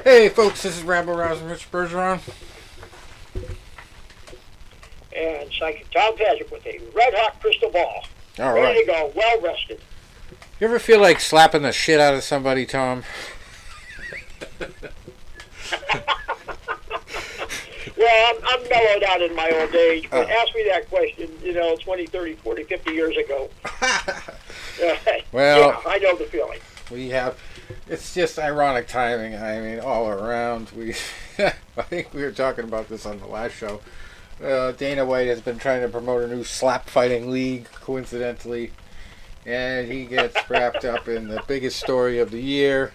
Hey folks, this is Rabble Rousing Rich Bergeron. And Psychic Tom Patrick with a red hot crystal ball. Alright. Ready to go, well rested. You ever feel like slapping the shit out of somebody, Tom? Well, I'm mellowed out in my old age, but ask me that question, 20, 30, 40, 50 years ago. Well, yeah, I know the feeling. We have, it's just ironic timing. I mean, all around. I think we were talking about this on the last show. Dana White has been trying to promote a new slap fighting league, coincidentally, and he gets wrapped up in the biggest story of the year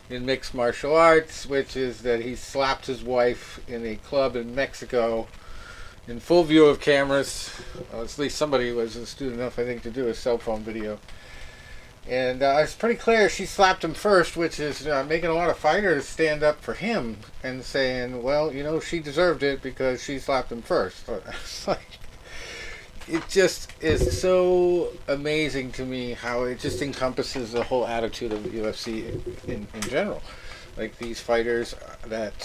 in mixed martial arts, which is that he slapped his wife in a club in Mexico in full view of cameras. At least somebody was astute enough, I think, to do a cell phone video. And it's pretty clear she slapped him first, which is making a lot of fighters stand up for him and saying, well, she deserved it because she slapped him first. It's like, it just is so amazing to me how it just encompasses the whole attitude of the UFC in general. Like these fighters that,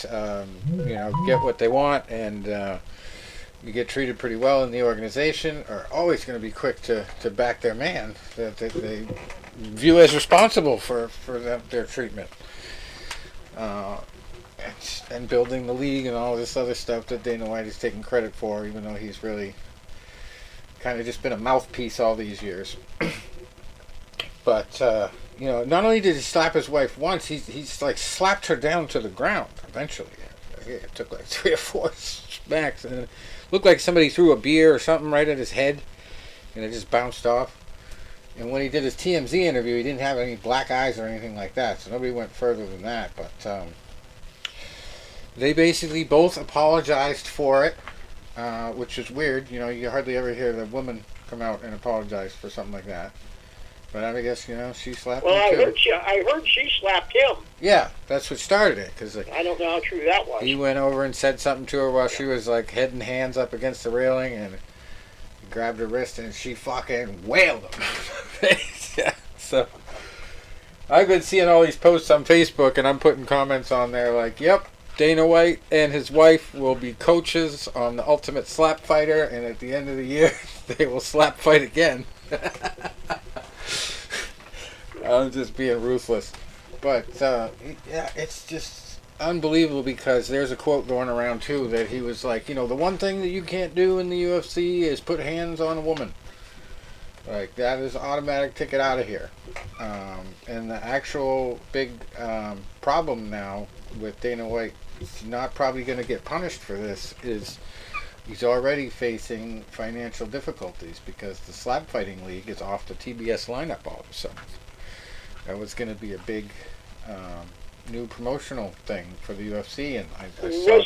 get what they want and you get treated pretty well in the organization are always going to be quick to back their man that they view as responsible for their treatment. And building the league and all this other stuff that Dana White is taking credit for, even though he's really kind of just been a mouthpiece all these years. But, not only did he slap his wife once, he's like slapped her down to the ground eventually. It took like 3 or 4 smacks, and it looked like somebody threw a beer or something right at his head, and it just bounced off. And when he did his TMZ interview, he didn't have any black eyes or anything like that, so nobody went further than that. But they basically both apologized for it, which is weird. You hardly ever hear the woman come out and apologize for something like that. But I guess, she slapped him too. I heard she slapped him. Yeah, that's what started it. Cause, I don't know how true that was. He went over and said something to her while she was like head and hands up against the railing, and he grabbed her wrist and she fucking wailed him. Yeah, so I've been seeing all these posts on Facebook, and I'm putting comments on there like, yep, Dana White and his wife will be coaches on the Ultimate Slap Fighter, and at the end of the year, they will slap fight again. I'm just being ruthless. But, yeah, it's just unbelievable because there's a quote going around, too, that he was like, the one thing that you can't do in the UFC is put hands on a woman. Like, that is automatic ticket out of here. And the actual big problem now with Dana White, he's not probably going to get punished for this, is he's already facing financial difficulties because the slap fighting league is off the TBS lineup all of a sudden. That was going to be a big new promotional thing for the UFC, and I saw was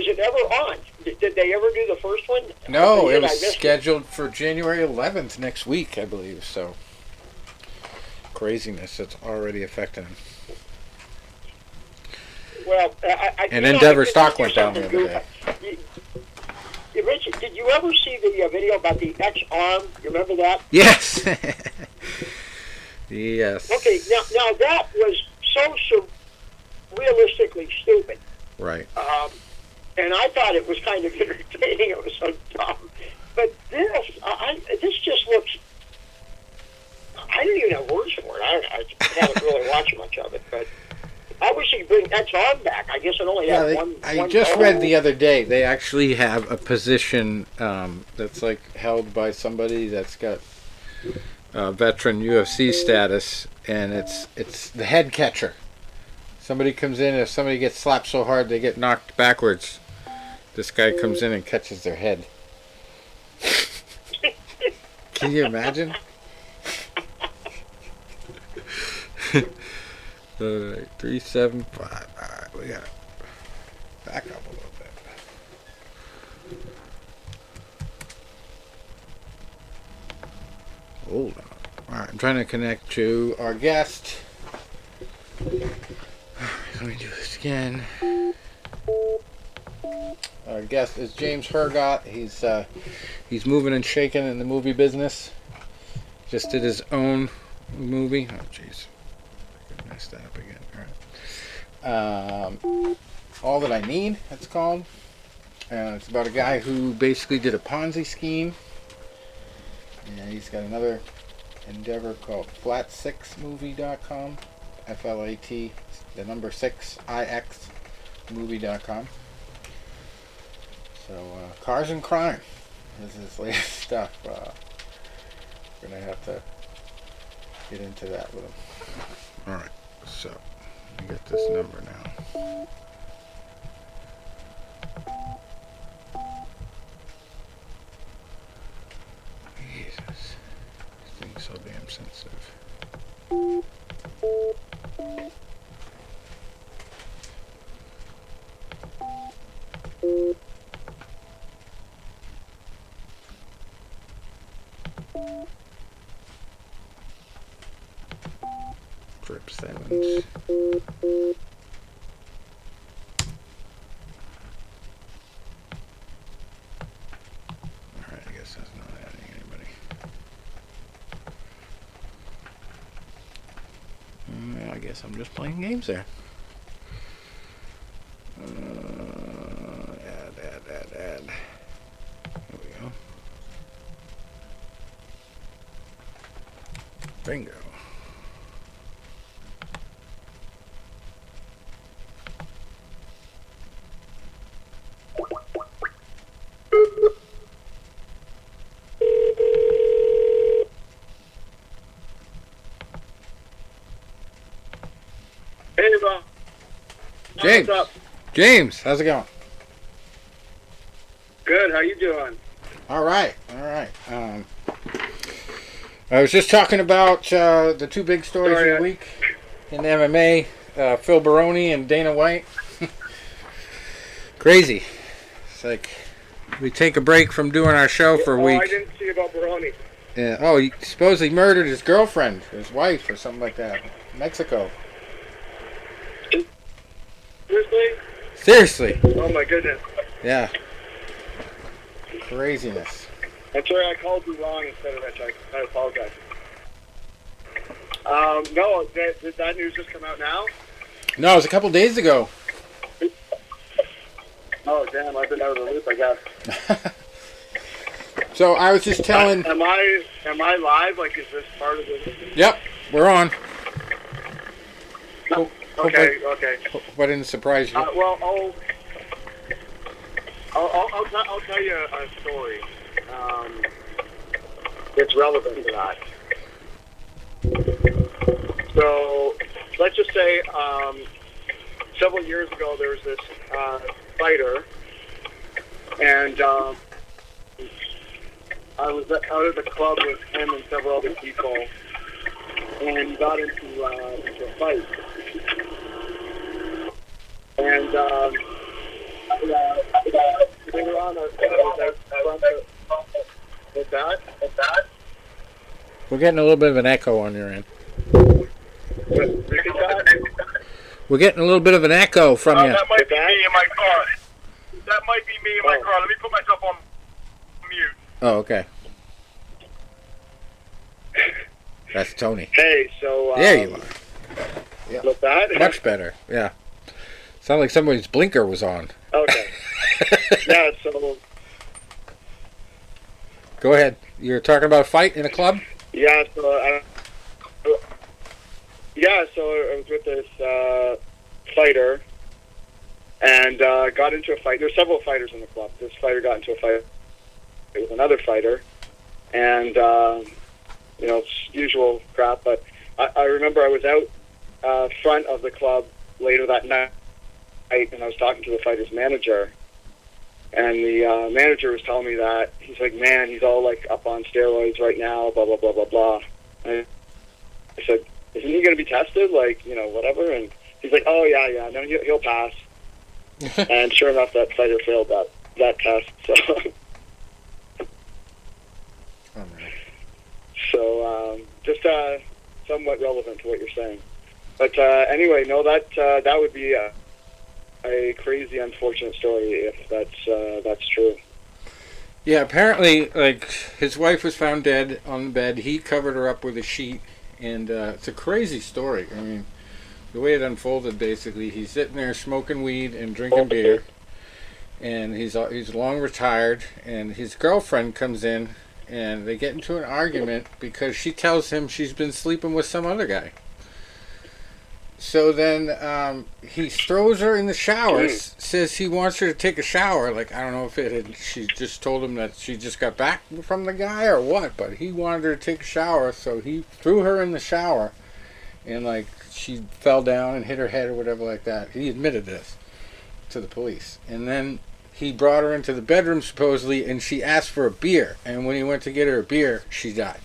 it ever on? Did they ever do the first one? No, it was scheduled for January 11th next week, I believe. So craziness that's already affecting him. Well, and Endeavor stock went down the other day. Richard, did you ever see the video about the X-arm? You remember that? Yes. Yes. Okay, now that was so realistically stupid. Right. And I thought it was kind of entertaining. It was so dumb. But this just looks... I don't even have words for it. I haven't really watched much of it, but I wish he'd bring X-arm back. I guess it only had one... I just read the other day, they actually have a position that's like held by somebody that's got... veteran UFC status, and it's the head catcher. Somebody comes in, if somebody gets slapped so hard they get knocked backwards, this guy comes in and catches their head. Can you imagine? Alright, 375. Alright, we gotta back up a little bit. Hold on. Alright, I'm trying to connect to our guest. Let me do this again. Our guest is James Hergott. He's moving and shaking in the movie business. Just did his own movie. Oh, jeez. I messed that up again. All All That I Need, it's called. It's about a guy who basically did a Ponzi scheme. And he's got another endeavor called flat6movie.com. FLAT, the number 6IX movie.com. So, Cars and Crime is his latest stuff. We're going to have to get into that with him. Alright, so, let me get this number now. Jesus. This thing's so damn sensitive. Trip 7s. Alright, I guess that's not adding anybody. I guess I'm just playing games there. Add. Here we go. Bingo. Hey, Bob. James. What's up? James, how's it going? Good. How you doing? All right. I was just talking about the two big stories of the week in MMA, Phil Baroni and Dana White. Crazy. It's like we take a break from doing our show for a week. I didn't see about Baroni. Yeah. Oh, he supposedly murdered his girlfriend, his wife, or something like that. Mexico. Seriously. Oh my goodness. Yeah. Craziness. I'm sorry I called you wrong instead of that. I apologize. No, did that news just come out now? No, it was a couple days ago. Oh damn, I've been out of the loop, I guess. So I was just telling. Am I live? Like, is this part of the? Yep, we're on. Okay. Hope I didn't surprise you. Well, I'll tell you a story. It's relevant to that. So, let's just say several years ago there was this fighter, and I was out at the club with him and several other people, and he got into a fight. And they were on with that. We're getting a little bit of an echo on your end. We're getting a little bit of an echo from you. That might be me in my car. Let me put myself on mute. Oh, okay. That's Tony. Hey, so There you are. Yeah. With that? Much better. Yeah. Sounded like somebody's blinker was on. Okay. Yeah, so... Go ahead. You're talking about a fight in a club? Yeah, so I was with this fighter and got into a fight. There were several fighters in the club. This fighter got into a fight with another fighter, and it's usual crap. But I remember I was out front of the club later that night, and I was talking to the fighter's manager, and the manager was telling me that he's like, man, he's all like up on steroids right now, blah blah blah blah blah. And I said, isn't he going to be tested, like, whatever? And he's like, oh yeah, no, he'll pass. And sure enough, that fighter failed that test. So, just somewhat relevant to what you're saying. But anyway, no, that would be a crazy, unfortunate story if that's true. Yeah, apparently, like, his wife was found dead on the bed. He covered her up with a sheet, and it's a crazy story. I mean, the way it unfolded, basically, he's sitting there smoking weed and drinking beer, and he's long retired, and his girlfriend comes in, and they get into an argument because she tells him she's been sleeping with some other guy. So then he throws her in the shower, says he wants her to take a shower. Like, I don't know if she just told him that she just got back from the guy or what, but he wanted her to take a shower, so he threw her in the shower, and like she fell down and hit her head or whatever like that. He admitted this to the police. And then he brought her into the bedroom supposedly, and she asked for a beer, and when he went to get her a beer, she died.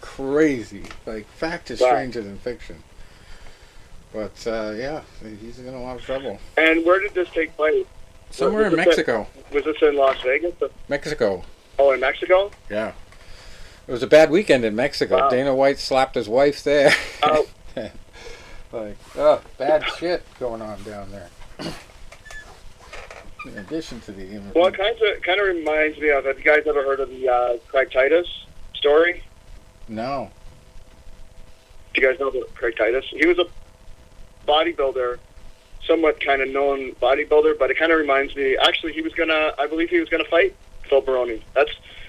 Crazy. Like, fact is stranger than fiction. But yeah, he's in a lot of trouble. And where did this take place? Somewhere in Mexico. Was this in Las Vegas? Mexico. Oh, in Mexico? Yeah. It was a bad weekend in Mexico. Wow. Dana White slapped his wife there. Oh. Like, bad shit going on down there. In addition to the... Well, it kind of reminds me of, have you guys ever heard of the Craig Titus story? No. Do you guys know about Craig Titus? He was a bodybuilder, somewhat kind of known bodybuilder, but it kind of reminds me, actually, I believe he was gonna fight Phil Baroni.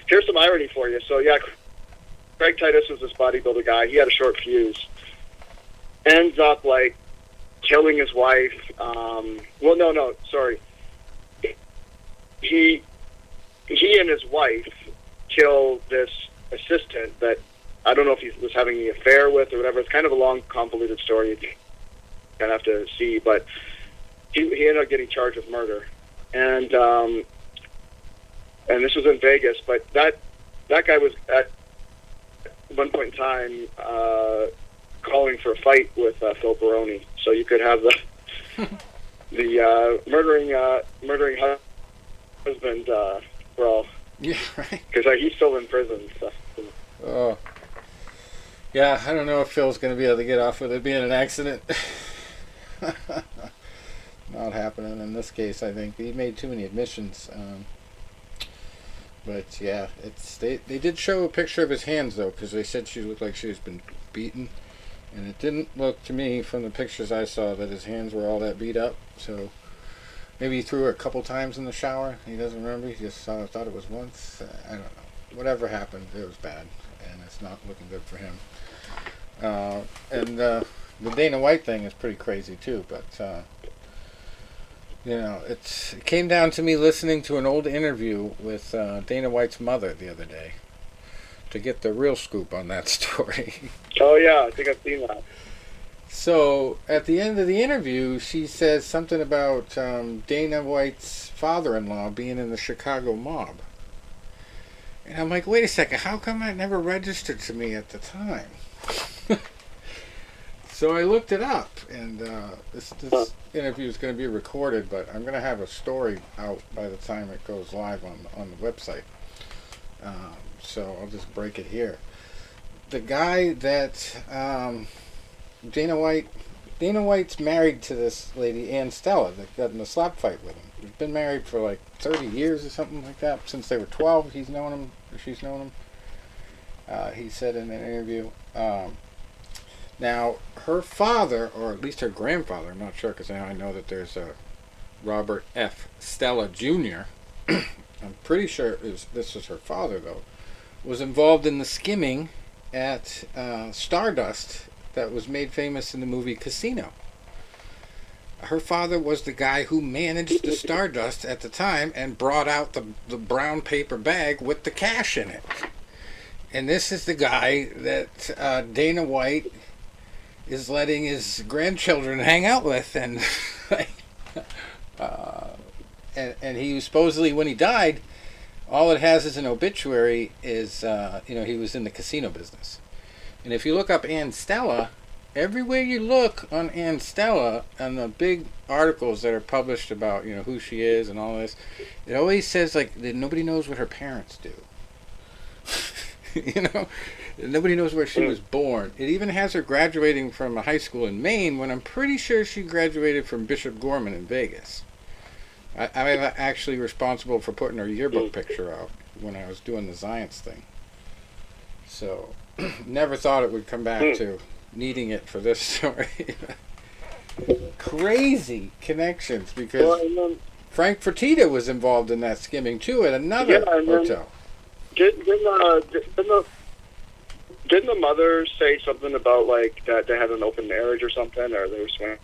Here's some irony for you. So yeah, Craig Titus was this bodybuilder guy. He had a short fuse. Ends up like killing his wife. Sorry. He and his wife kill this assistant that I don't know if he was having the affair with or whatever. It's kind of a long, convoluted story. You kind of have to see, but he ended up getting charged with murder, and this was in Vegas. But that guy was at one point in time calling for a fight with Phil Baroni, so you could have the murdering husband brawl. Yeah, right. Because he's still in prison. So. Oh. Yeah, I don't know if Phil's going to be able to get off with it being an accident. Not happening in this case, I think. He made too many admissions. But yeah, they did show a picture of his hands, though, because they said she looked like she was been beaten. And it didn't look to me, from the pictures I saw, that his hands were all that beat up. So maybe he threw her a couple times in the shower. He doesn't remember. He just thought it was once. I don't know. Whatever happened, it was bad. And it's not looking good for him. And the Dana White thing is pretty crazy too, but it came down to me listening to an old interview with Dana White's mother the other day to get the real scoop on that story. Oh yeah, I think I've seen that. So at the end of the interview, she says something about Dana White's father-in-law being in the Chicago mob. And I'm like, wait a second, how come that never registered to me at the time? So I looked it up, and this interview is going to be recorded, but I'm going to have a story out by the time it goes live on the website. So I'll just break it here. The guy that Dana White's married to this lady, Ann Stella, that got in a slap fight with him. He's been married for like 30 years or something like that. Since they were 12, she's known him. He said in an interview. Now, her father, or at least her grandfather, I'm not sure because now I know that there's a Robert F. Stella Jr. I'm pretty sure this was her father, though, was involved in the skimming at Stardust that was made famous in the movie Casino. Her father was the guy who managed the Stardust at the time and brought out the brown paper bag with the cash in it. And this is the guy that Dana White is letting his grandchildren hang out with, and and he was supposedly, when he died, all it has as an obituary is he was in the casino business. And if you look up Ann Stella, everywhere you look on Ann Stella and the big articles that are published about who she is and all this, it always says like that nobody knows what her parents do. Nobody knows where she was born. It even has her graduating from a high school in Maine when I'm pretty sure she graduated from Bishop Gorman in Vegas. I'm actually responsible for putting her yearbook picture out when I was doing the science thing. So, Never thought it would come back to needing it for this story. Crazy connections because Well, and then, Frank Fertitta was involved in that skimming too at another Yeah, and then- hotel. didn't the mother say something about like that they had an open marriage or something, or they were swingers?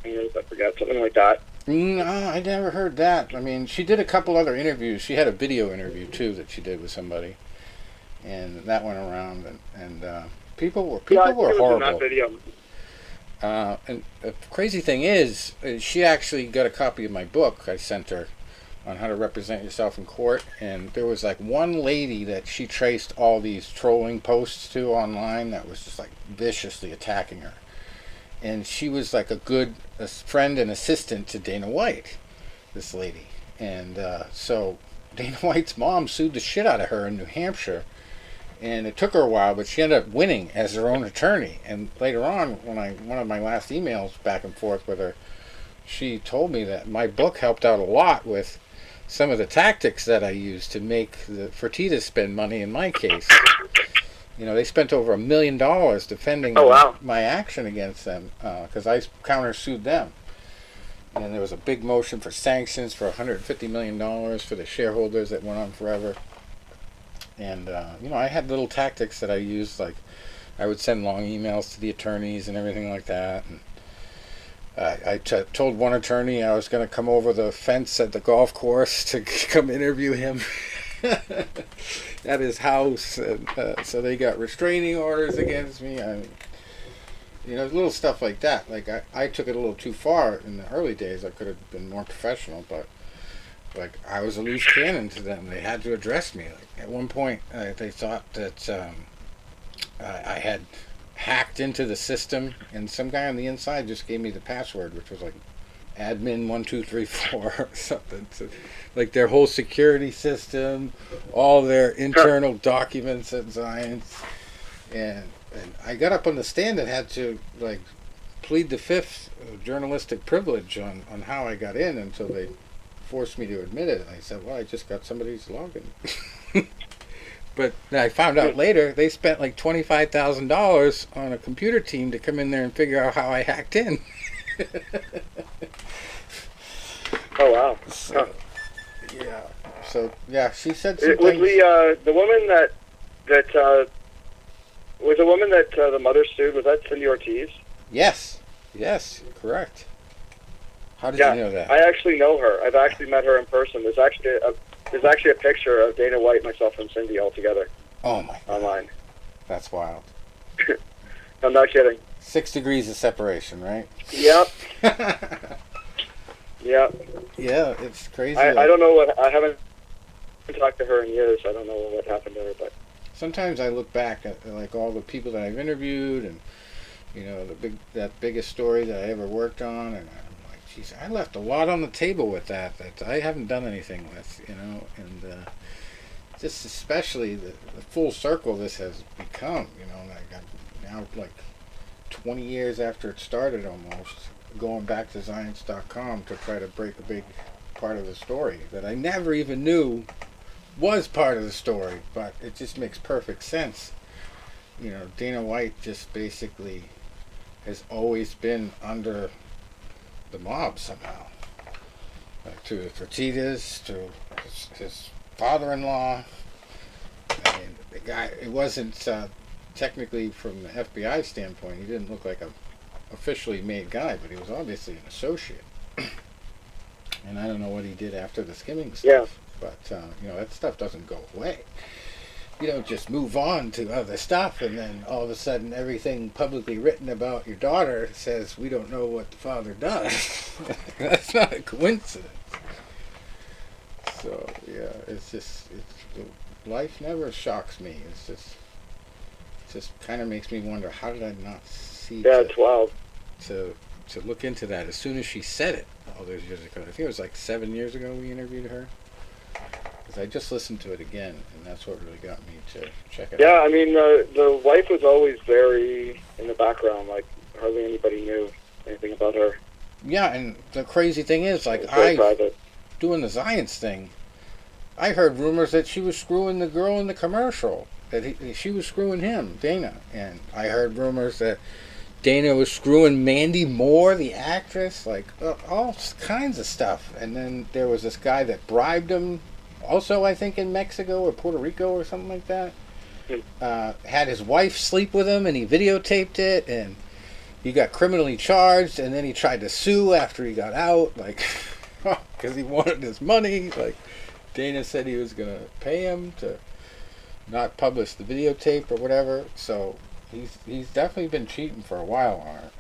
I forget, something like that. No, I never heard that. I mean, she did a couple other interviews. She had a video interview too that she did with somebody, and that went around. And people were I think it was in horrible. that video. And the crazy thing is, she actually got a copy of my book I sent her on how to represent yourself in court. And there was like one lady that she traced all these trolling posts to online that was just like viciously attacking her. And she was like a friend and assistant to Dana White, this lady. And so Dana White's mom sued the shit out of her in New Hampshire. And it took her a while, but she ended up winning as her own attorney. And later on, one of my last emails back and forth with her, she told me that my book helped out a lot with some of the tactics that I used to make the Fertittas spend money in my case. You know, they spent over $1 million defending my action against them because I countersued them. And there was a big motion for sanctions for $150 million for the shareholders that went on forever. And, I had little tactics that I used, like I would send long emails to the attorneys and everything like that. And I told one attorney I was going to come over the fence at the golf course to come interview him at his house. And, so they got restraining orders against me. I mean, little stuff like that. Like I took it a little too far in the early days. I could have been more professional, but like I was a loose cannon to them. They had to address me. Like at one point, they thought that I had hacked into the system, and some guy on the inside just gave me the password, which was like admin 1234 or something. So, like their whole security system, all their internal documents at Zions, and I got up on the stand and had to like plead the fifth journalistic privilege on how I got in until they forced me to admit it. And I said, well, I just got somebody's login. But I found out later they spent like $25,000 on a computer team to come in there and figure out how I hacked in. Oh wow! So, yeah. So yeah, she said some It was things. the woman that was the woman that the mother sued. Was that Cindy Ortiz? Yes, correct. How did Yeah, you know that? I actually know her. I've actually met her in person. There's actually a picture of Dana White, myself, and Cindy all together Oh my God, online. that's wild. I'm not kidding. 6 degrees of separation, right? Yep. Yep. Yeah, it's crazy. I don't know what. I haven't talked to her in years. I don't know what happened to her, but Sometimes I look back at like all the people that I've interviewed, and that biggest story that I ever worked on, and I'm like, geez, I left a lot on the table with that I haven't done anything with, and just especially the full circle this has become, like I'm now like 20 years after it started almost, going back to Zions.com to try to break a big part of the story that I never even knew was part of the story, but it just makes perfect sense. Dana White just basically has always been under the mob somehow. To the Fertittas, to his father-in-law. I mean, the guy, it wasn't technically from the FBI standpoint, he didn't look like a officially made guy, but he was obviously an associate. And I don't know what he did after the skimming stuff. Yeah. But, that stuff doesn't go away. You don't just move on to other stuff and then all of a sudden everything publicly written about your daughter says we don't know what the father does. That's not a coincidence. So, yeah, life never shocks me. It just kind of makes me wonder, how did I not see it's wild. to look into that as soon as she said it all those years ago. I think it was like 7 years ago we interviewed her. Because I just listened to it again, and that's what really got me to check it out. Yeah, I mean, the wife was always very in the background. Like, hardly anybody knew anything about her. Yeah, and the crazy thing is, like, Very private. doing the science thing, I heard rumors that she was screwing the girl in the commercial. that she was screwing him, Dana. And I heard rumors that Dana was screwing Mandy Moore, the actress, like all kinds of stuff. And then there was this guy that bribed him, also I think in Mexico or Puerto Rico or something like that. Had his wife sleep with him, and he videotaped it, and he got criminally charged, and then he tried to sue after he got out, like, because he wanted his money. Like, Dana said he was going to pay him to not publish the videotape or whatever. So he's definitely been cheating for a while on her,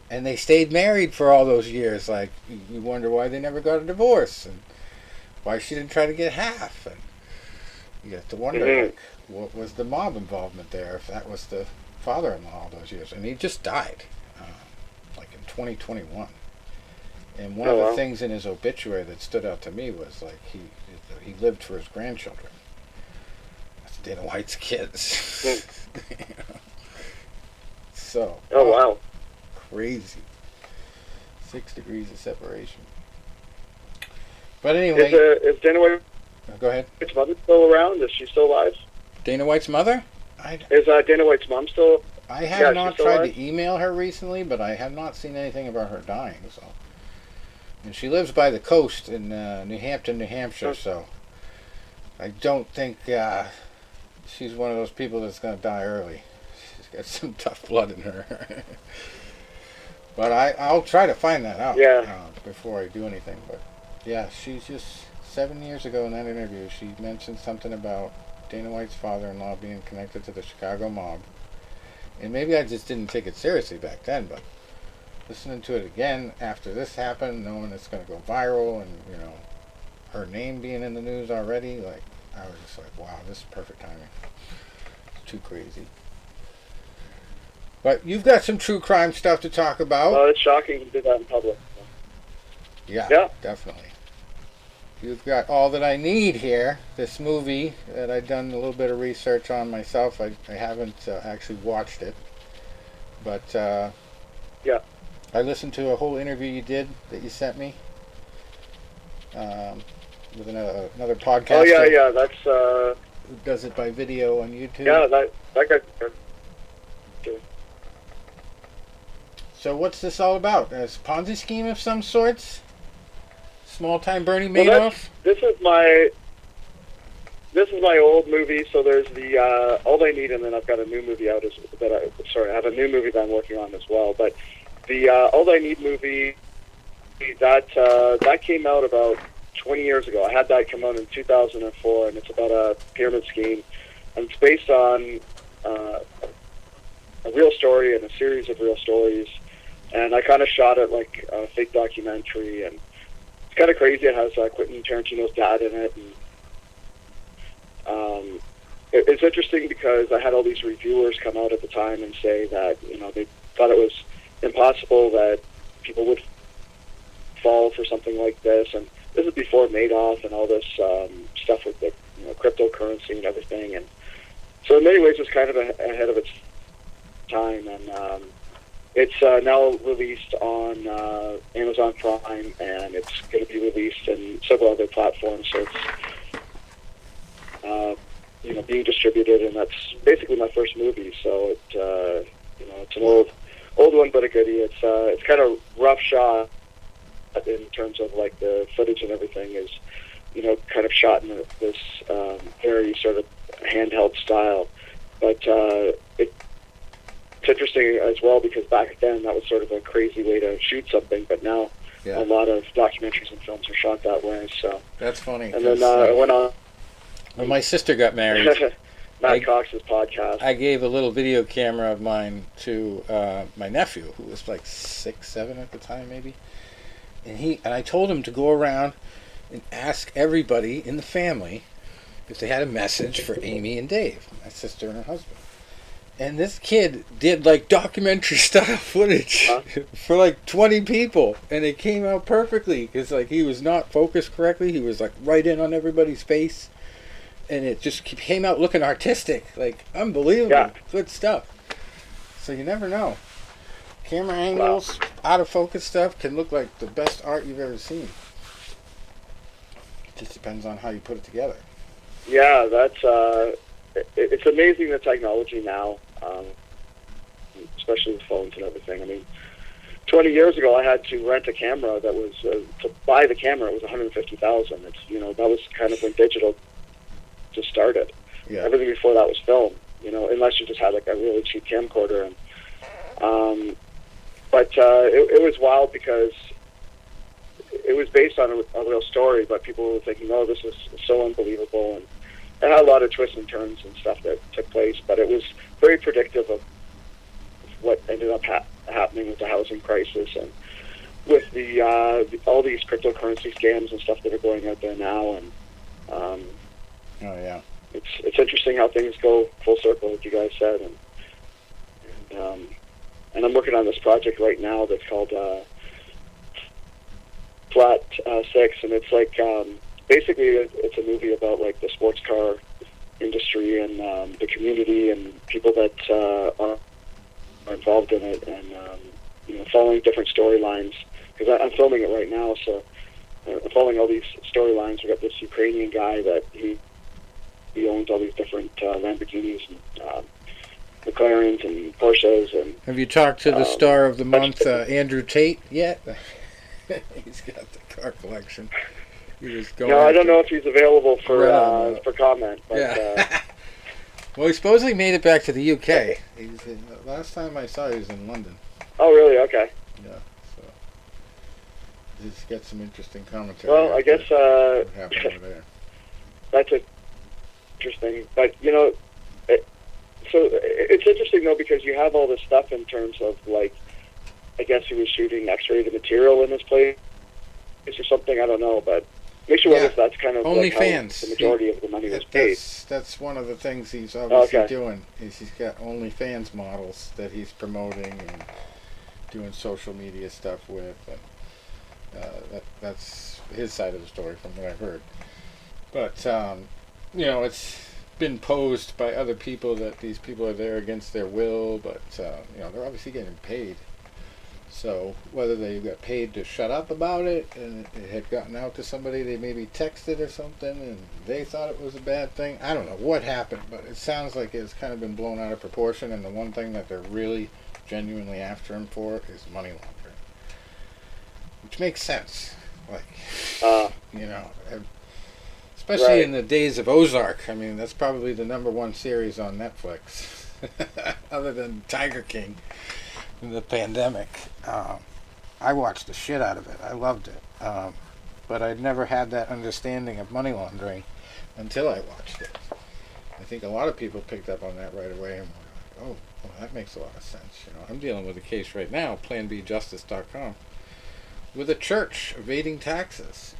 and they stayed married for all those years. Like, you wonder why they never got a divorce, and why she didn't try to get half, and you have to wonder, like, what was the mob involvement there, if that was the father-in-law all those years. And he just died, like in 2021. And one of the things in his obituary that stood out to me was, like, he lived for his grandchildren. That's Dana White's kids. You know? So. Oh, wow. Crazy. 6 degrees of separation. But anyway. Is Dana White's go ahead. mother still around? Is she still alive? Dana White's mother? Is Dana White's mom still? I have not tried to email her recently, but I have not seen anything about her dying. So, and she lives by the coast in New Hampton, New Hampshire. So, I don't think she's one of those people that's going to die early. She's got some tough blood in her. But I'll try to find that out before I do anything. But yeah, she's just 7 years ago in that interview, she mentioned something about Dana White's father-in-law being connected to the Chicago mob. And maybe I just didn't take it seriously back then, but listening to it again after this happened, knowing it's going to go viral, and, you know, her name being in the news already, like, I was just like, wow, this is perfect timing. It's too crazy. But you've got some true crime stuff to talk about. Well, it's shocking to do that in public. Yeah, definitely. You've got All That I Need here, this movie that I've done a little bit of research on myself. I haven't actually watched it. But I listened to a whole interview you did that you sent me with another podcaster. Oh, yeah, that's... who does it by video on YouTube. Yeah, that guy... So what's this all about? A Ponzi scheme of some sorts? Small-time Bernie Madoff? This is my old movie. So there's the All I Need, and then I've got a new movie out I have a new movie that I'm working on as well. But the All I Need movie that came out about 20 years ago. I had that come out in 2004, and it's about a pyramid scheme, and it's based on a real story and a series of real stories. And I kind of shot it like a fake documentary, and kind of crazy. It has Quentin Tarantino's dad in it, and it's interesting because I had all these reviewers come out at the time and say that, you know, they thought it was impossible that people would fall for something like this, and this is before Madoff and all this stuff with the cryptocurrency and everything, and so in many ways it's kind of ahead of its time, and it's now released on Amazon Prime, and it's going to be released in several other platforms. So it's being distributed, and that's basically my first movie. So it's an old one, but a goodie. It's kind of rough shot in terms of like the footage and everything is, kind of shot in this very sort of handheld style, but it's interesting as well because back then that was sort of a crazy way to shoot something, but now a lot of documentaries and films are shot that way. So that's funny. And then I went on. When my sister got married, Matt Cox's podcast, I gave a little video camera of mine to my nephew, who was like 6, 7 at the time, maybe. And I told him to go around and ask everybody in the family if they had a message for Amy and Dave, my sister and her husband. And this kid did like documentary style footage for like 20 people, and it came out perfectly because like he was not focused correctly. He was like right in on everybody's face, and it just came out looking artistic, like unbelievable, good stuff. So you never know. Camera angles, out of focus stuff can look like the best art you've ever seen. It just depends on how you put it together. Yeah, that's it's amazing the technology now, especially with phones and everything. I mean, 20 years ago, I had to rent a camera that was to buy the camera. It was $150,000. It's that was kind of when digital just started. Yeah. Everything before that was film. Unless you just had like a really cheap camcorder. And but it was wild because it was based on a real story. But people were thinking, "Oh, this is so unbelievable," and it had a lot of twists and turns and stuff that took place. But it was very predictive of what ended up happening with the housing crisis and with all these cryptocurrency scams and stuff that are going out there now. And Oh yeah. it's interesting how things go full circle, like you guys said. And I'm working on this project right now that's called Flat 6, and it's like basically it's a movie about like the sports car industry and the community and people that are involved in it, and following different storylines, because I'm filming it right now. So following all these storylines. We got this Ukrainian guy that he owns all these different Lamborghinis and McLarens and Porsches. And have you talked to the star of the month, Andrew Tate, yet? He's got the car collection. He was going. No, I don't know if he's available for comment. But, yeah. Well, he supposedly made it back to the UK. Last time I saw, he was in London. Oh, really? Okay. Yeah. So just get some interesting commentary. Well, I guess what happened over there. That's interesting. But so it's interesting though, because you have all this stuff in terms of like, I guess he was shooting X-rated material in this place or something. I don't know, but makes you wonder if that's kind of like how OnlyFans. the majority of the money was paid. That's one of the things he's obviously Okay. doing. Is he's got OnlyFans models that he's promoting and doing social media stuff with, and that's his side of the story from what I've heard. But it's been posed by other people that these people are there against their will, but they're obviously getting paid. So whether they got paid to shut up about it and it had gotten out to somebody, they maybe texted or something and they thought it was a bad thing. I don't know what happened, but it sounds like it's kind of been blown out of proportion, and the one thing that they're really genuinely after him for is money laundering. Which makes sense. Like, especially Right. in the days of Ozark. I mean, that's probably the #1 series on Netflix. Other than Tiger King. In the pandemic, I watched the shit out of it. I loved it, but I'd never had that understanding of money laundering until I watched it. I think a lot of people picked up on that right away and were like, "Oh, well, that makes a lot of sense." I'm dealing with a case right now, PlanBJustice.com, with a church evading taxes.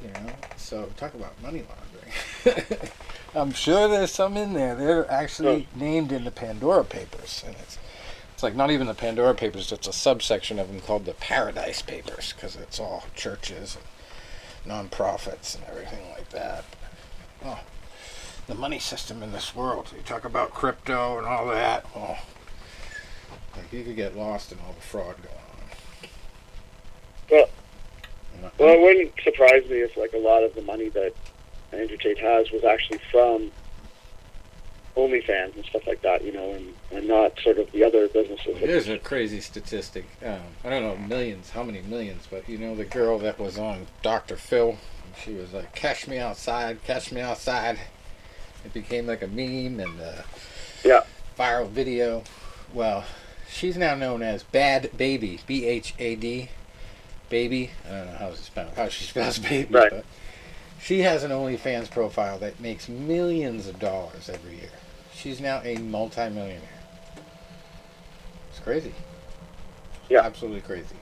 So talk about money laundering. I'm sure there's some in there. They're actually named in the Pandora Papers, and it's like not even the Pandora Papers, it's a subsection of them called the Paradise Papers, because it's all churches and nonprofits and everything like that. Oh, the money system in this world. You talk about crypto and all that. Oh, like you could get lost in all the fraud going on. Well, it wouldn't surprise me if like a lot of the money that Andrew Tate has was actually from OnlyFans and stuff like that, and not sort of the other businesses. Here's a crazy statistic. I don't know how many millions, but the girl that was on Dr. Phil, she was like, "Cash me outside, cash me outside." It became like a meme and a viral video. Well, she's now known as Bad Baby, BHAD, Baby. I don't know how she spells baby, Right. but she has an OnlyFans profile that makes millions of dollars every year. She's now a multi-millionaire. It's crazy. Yeah. Absolutely crazy.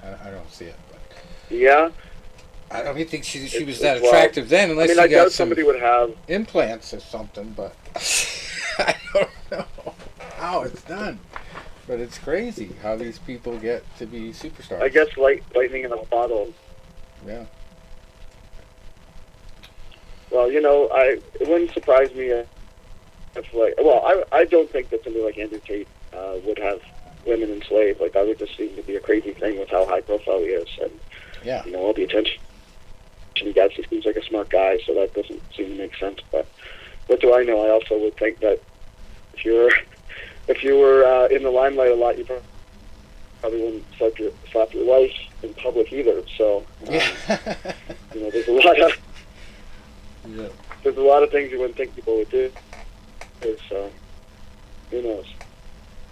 I don't see it. But Yeah. I don't even think she was It's that wild. attractive then, unless I she got doubt some somebody would have. implants or something, but I don't know how it's done. But it's crazy how these people get to be superstars. I guess lightning in a bottle. Yeah. Well, it wouldn't surprise me if I don't think that somebody like Andrew Tate would have women enslaved. Like, that would just seem to be a crazy thing with how high profile he is, and Yeah. all the attention he gets. He seems like a smart guy, so that doesn't seem to make sense. But what do I know? I also would think that if you were in the limelight a lot, you probably wouldn't slap your wife in public either. So, there's a lot of things you wouldn't think people would do. So, who knows?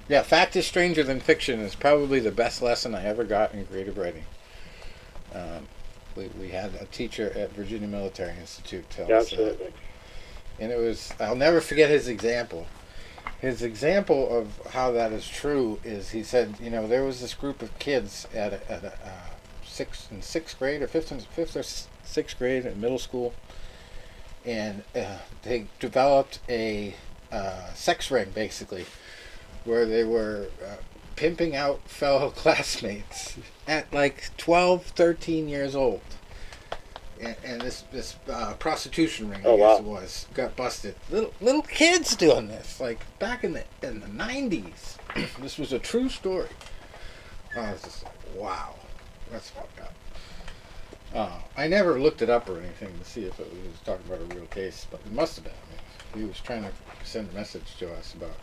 Yeah, fact is stranger than fiction is probably the best lesson I ever got in creative writing. We had a teacher at Virginia Military Institute tell us that. And it was, I'll never forget his example. His example of how that is true is, he said, there was this group of kids in sixth grade or fifth or sixth grade in middle school, and they developed a sex ring, basically, where they were pimping out fellow classmates at like 12, 13 years old. And this prostitution ring, I guess it was, got busted. Little kids doing this, like back in the 90s. This was a true story. I was just like, wow, that's fucked up. I never looked it up or anything to see if it was talking about a real case, but it must have been. I mean, he was trying to send a message to us about,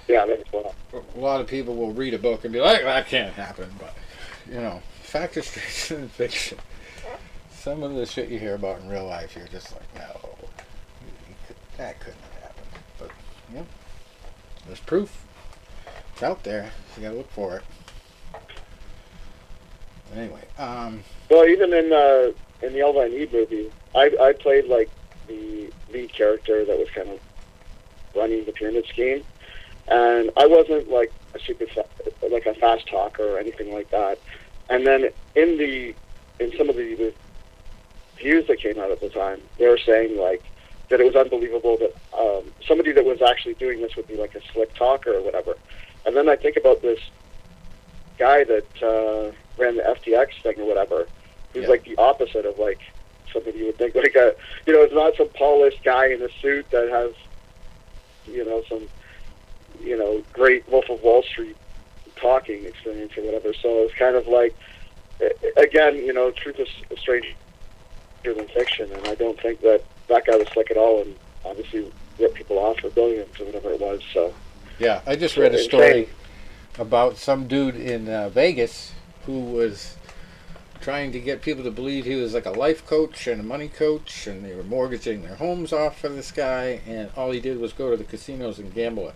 Yeah, that's well. A lot of people will read a book and be like, that can't happen, but, fact is stranger than fiction. Some of the shit you hear about in real life, you're just like, no, that couldn't have happened. But, there's proof. It's out there. You gotta look for it. Anyway, Well, even in the Elvine Eve movie, I played like the lead character that was kind of running the pyramid scheme, and I wasn't like a fast talker or anything like that. And then in some of the views that came out at the time, they were saying like that it was unbelievable that somebody that was actually doing this would be like a slick talker or whatever. And then I think about this guy that ran the FTX thing or whatever. He's like the opposite of like somebody you would think like it's not some polished guy in a suit that has some great Wolf of Wall Street talking experience or whatever. So it's kind of like, again, truth is stranger than fiction, and I don't think that guy was slick at all, and obviously ripped people off for billions or whatever it was. So yeah, I just read a story about some dude in Vegas who was trying to get people to believe he was like a life coach and a money coach, and they were mortgaging their homes off for this guy, and all he did was go to the casinos and gamble it.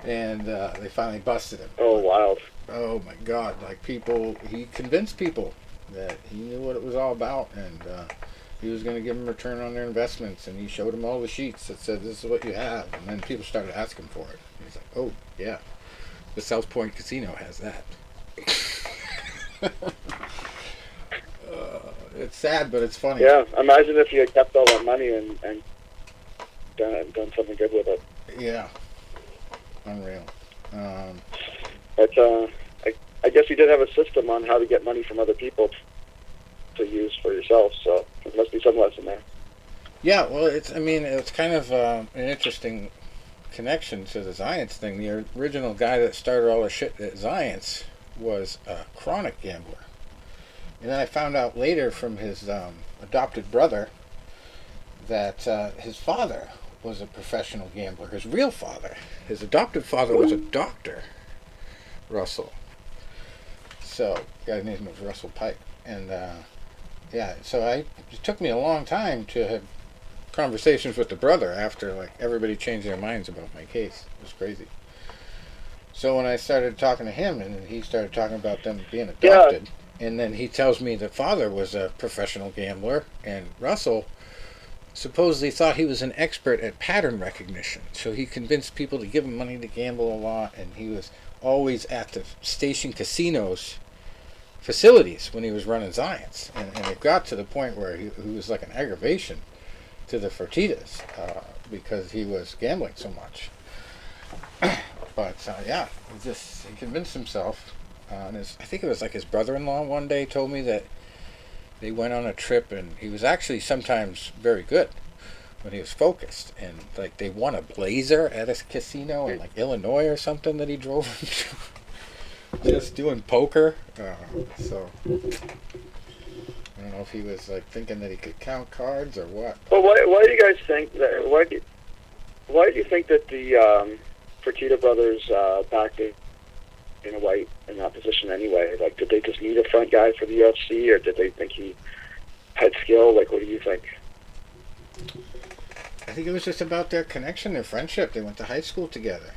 And they finally busted him. Oh, wild. Oh my God, he convinced people that he knew what it was all about, and he was going to give them a return on their investments, and he showed them all the sheets that said, this is what you have, and then people started asking for it. And he's like, oh, yeah, the South Point Casino has that. It's sad, but it's funny. Yeah, imagine if you had kept all that money and done something good with it. Yeah, unreal. But I guess you did have a system on how to get money from other people to use for yourself, so there must be some lesson there. Yeah, well, it's kind of an interesting connection to the Zions thing. The original guy that started all the shit at Zions was a chronic gambler. And then I found out later from his adopted brother that his father was a professional gambler. His real father. His adopted father was a doctor, Russell. So, the guy's name was Russell Pike. And, so it took me a long time to have conversations with the brother after, everybody changed their minds about my case. It was crazy. So when I started talking to him, and he started talking about them being adopted, and then he tells me the father was a professional gambler, and Russell supposedly thought he was an expert at pattern recognition. So he convinced people to give him money to gamble a lot, and he was always at the station casinos facilities when he was running Zions. And it got to the point where he was like an aggravation to the Fertittas because he was gambling so much. But he convinced himself. I think it was like his brother-in-law one day told me that they went on a trip, and he was actually sometimes very good when he was focused. And they won a Blazer at a casino in Illinois or something that he drove him to, just doing poker. So I don't know if he was thinking that he could count cards or what. Well, why do you guys think that? why do you think that the Fertitta brothers backed Dana White in that position anyway? Like, did they just need a front guy for the UFC, or did they think he had skill? Like, what do you think? I think it was just about their connection, their friendship. They went to high school together.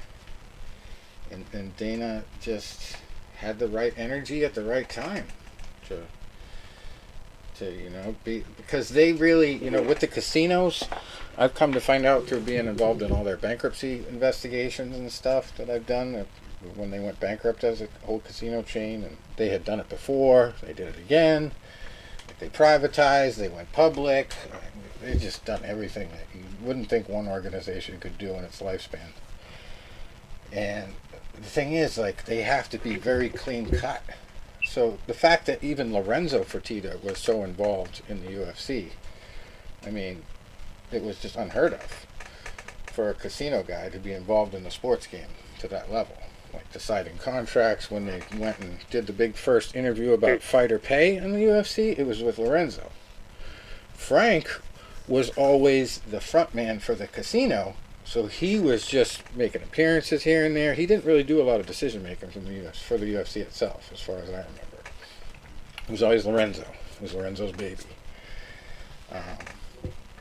And Dana just had the right energy at the right time to be, because they really, with the casinos, I've come to find out through being involved in all their bankruptcy investigations and stuff that I've done, when they went bankrupt as a whole casino chain, and they had done it before, they did it again, they privatized, they went public, they've just done everything that you wouldn't think one organization could do in its lifespan. And the thing is, like, they have to be very clean cut. So the fact that even Lorenzo Fertitta was so involved in the UFC, I mean, it was just unheard of for a casino guy to be involved in a sports game to that level. Like deciding contracts, when they went and did the big first interview about fighter pay in the UFC, it was with Lorenzo. Frank was always the front man for the casino, so he was just making appearances here and there. He didn't really do a lot of decision making for the UFC itself, as far as I remember. It was always Lorenzo. It was Lorenzo's baby.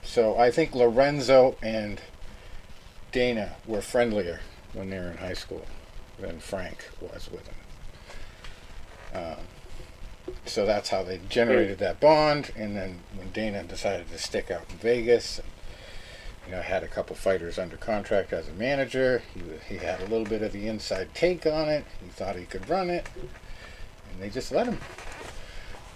So I think Lorenzo and Dana were friendlier when they were in high school than Frank was with him. So that's how they generated that bond. And then when Dana decided to stick out in Vegas, and, had a couple fighters under contract as a manager, he had a little bit of the inside take on it. He thought he could run it, and they just let him.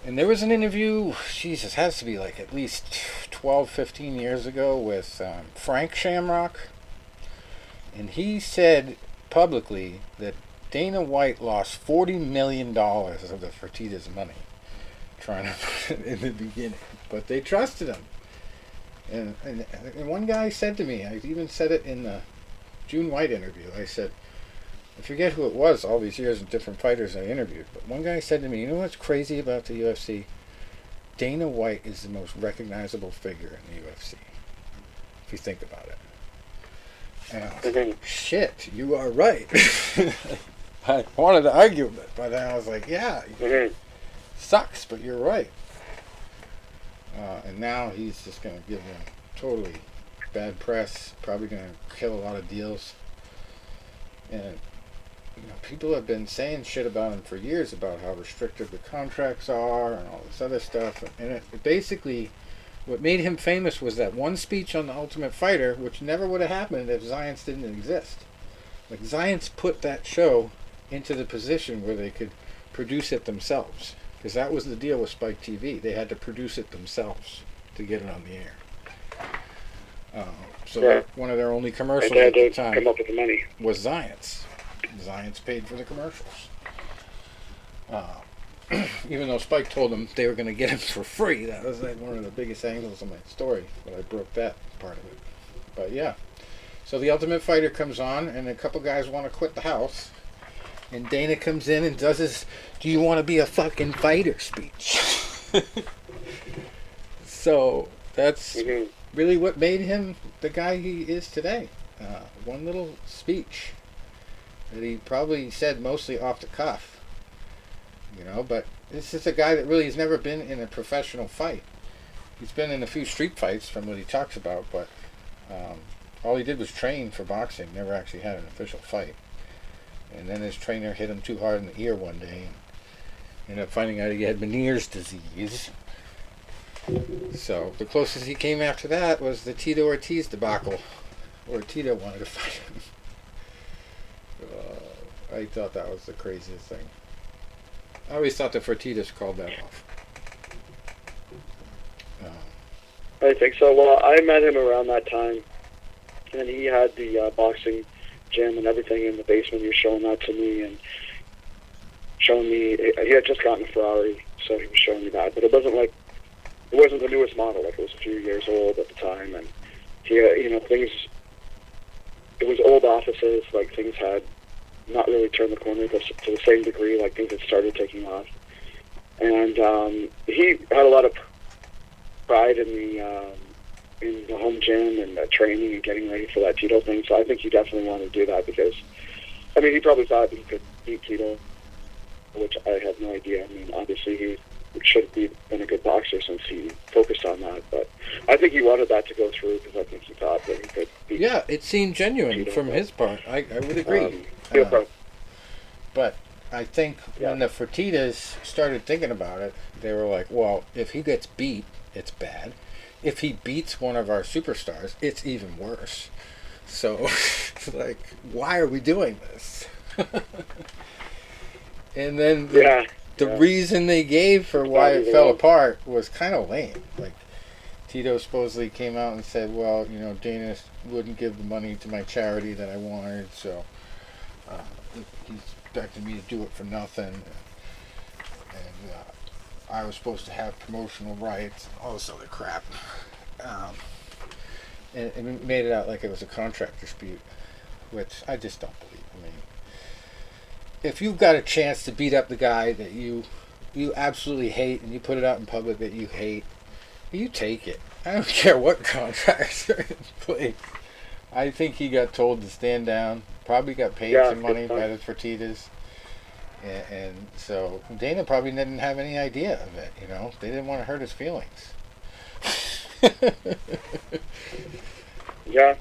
And there was an interview, Jesus, has to be like at least 12, 15 years ago, with Frank Shamrock. And he said publicly that Dana White lost $40 million of the Fertitta's money trying to put it in the beginning. But they trusted him. And one guy said to me, I even said it in the June White interview, I said, I forget who it was all these years and different fighters I interviewed, but one guy said to me, you know what's crazy about the UFC? Dana White is the most recognizable figure in the UFC, if you think about it. And I was like, shit, you are right. I wanted to argue with it, but then I was like, yeah, sucks, but you're right. And now he's just going to give them totally bad press, probably going to kill a lot of deals. And people have been saying shit about him for years about how restrictive the contracts are and all this other stuff. And it basically, what made him famous was that one speech on The Ultimate Fighter, which never would have happened if Zions didn't exist. Like, Zions put that show into the position where they could produce it themselves. Because that was the deal with Spike TV. They had to produce it themselves to get it on the air. So one of their only commercials at the time come up with the money. Was Zions. Zions paid for the commercials. Even though Spike told them they were going to get him for free. That was like one of the biggest angles of my story, but I broke that part of it. But yeah. So The Ultimate Fighter comes on, and a couple guys want to quit the house. And Dana comes in and does his, do you want to be a fucking fighter speech? So that's really what made him the guy he is today. One little speech that he probably said mostly off the cuff. But this is a guy that really has never been in a professional fight. He's been in a few street fights from what he talks about, but all he did was train for boxing, never actually had an official fight. And then his trainer hit him too hard in the ear one day and ended up finding out he had Meniere's disease. So the closest he came after that was the Tito Ortiz debacle, where Tito wanted to fight him. I thought that was the craziest thing. I always thought the Fertittas called that off. I think so. Well, I met him around that time, and he had the boxing gym and everything in the basement. He was showing that to me and showing me. He had just gotten a Ferrari, so he was showing me that. But it wasn't the newest model. Like, it was a few years old at the time, and he, things. It was old offices. Like, things had not really turned the corner to the same degree. Like, things had started taking off, and he had a lot of pride in in the home gym and training and getting ready for that Tito thing. So I think he definitely wanted to do that because, I mean, he probably thought he could beat Tito, which I have no idea. I mean, obviously he should have been a good boxer since he focused on that. But I think he wanted that to go through because I think he thought that he could beat Yeah, it seemed genuine Tito, from his part. I would agree. Yeah, But I think when Yeah. the Fertitas started thinking about it, they were like, well, if he gets beat, it's bad. If he beats one of our superstars, it's even worse. So, like, why are we doing this? And then the reason they gave for why it fell apart was kind of lame. Like, Tito supposedly came out and said, well, you know, Dana wouldn't give the money to my charity that I wanted, so he expected me to do it for nothing. And I was supposed to have promotional rights and all this other crap. And it made it out like it was a contract dispute, which I just don't believe. I mean, if you've got a chance to beat up the guy that you absolutely hate and you put it out in public that you hate, you take it. I don't care what contracts are in place. I think he got told to stand down. Probably got paid some money by the Fertitas. And so Dana probably didn't have any idea of it, you know. They didn't want to hurt his feelings. Yeah.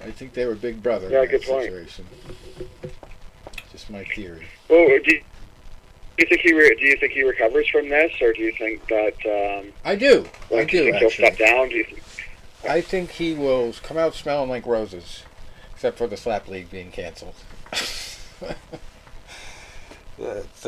I think they were big brother Yeah, in that good point. situation. Just my theory. Well, do you think he recovers from this, or do you think that I do. do you think he'll step down? Do you think? I think he will come out smelling like roses, except for the slap league being canceled. That's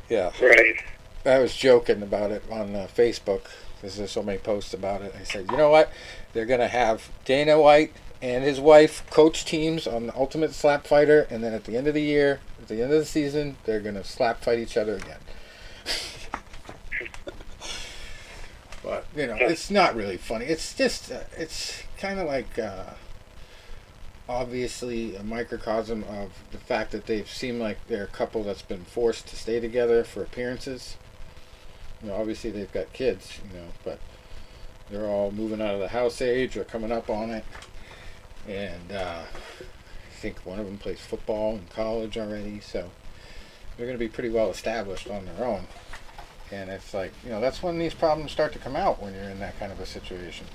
yeah. Right. I was joking about it on Facebook because there's so many posts about it. I said, you know what? They're gonna have Dana White and his wife coach teams on the Ultimate Slap Fighter, and then at the end of the year, at the end of the season, they're gonna slap fight each other again. But you know, it's not really funny. It's just it's kind of like obviously a microcosm of the fact that they seem like they're a couple that's been forced to stay together for appearances. You know, obviously they've got kids, you know, but they're all moving out of the house age or coming up on it. And I think one of them plays football in college already, so they're going to be pretty well established on their own. And it's like, you know, that's when these problems start to come out when you're in that kind of a situation.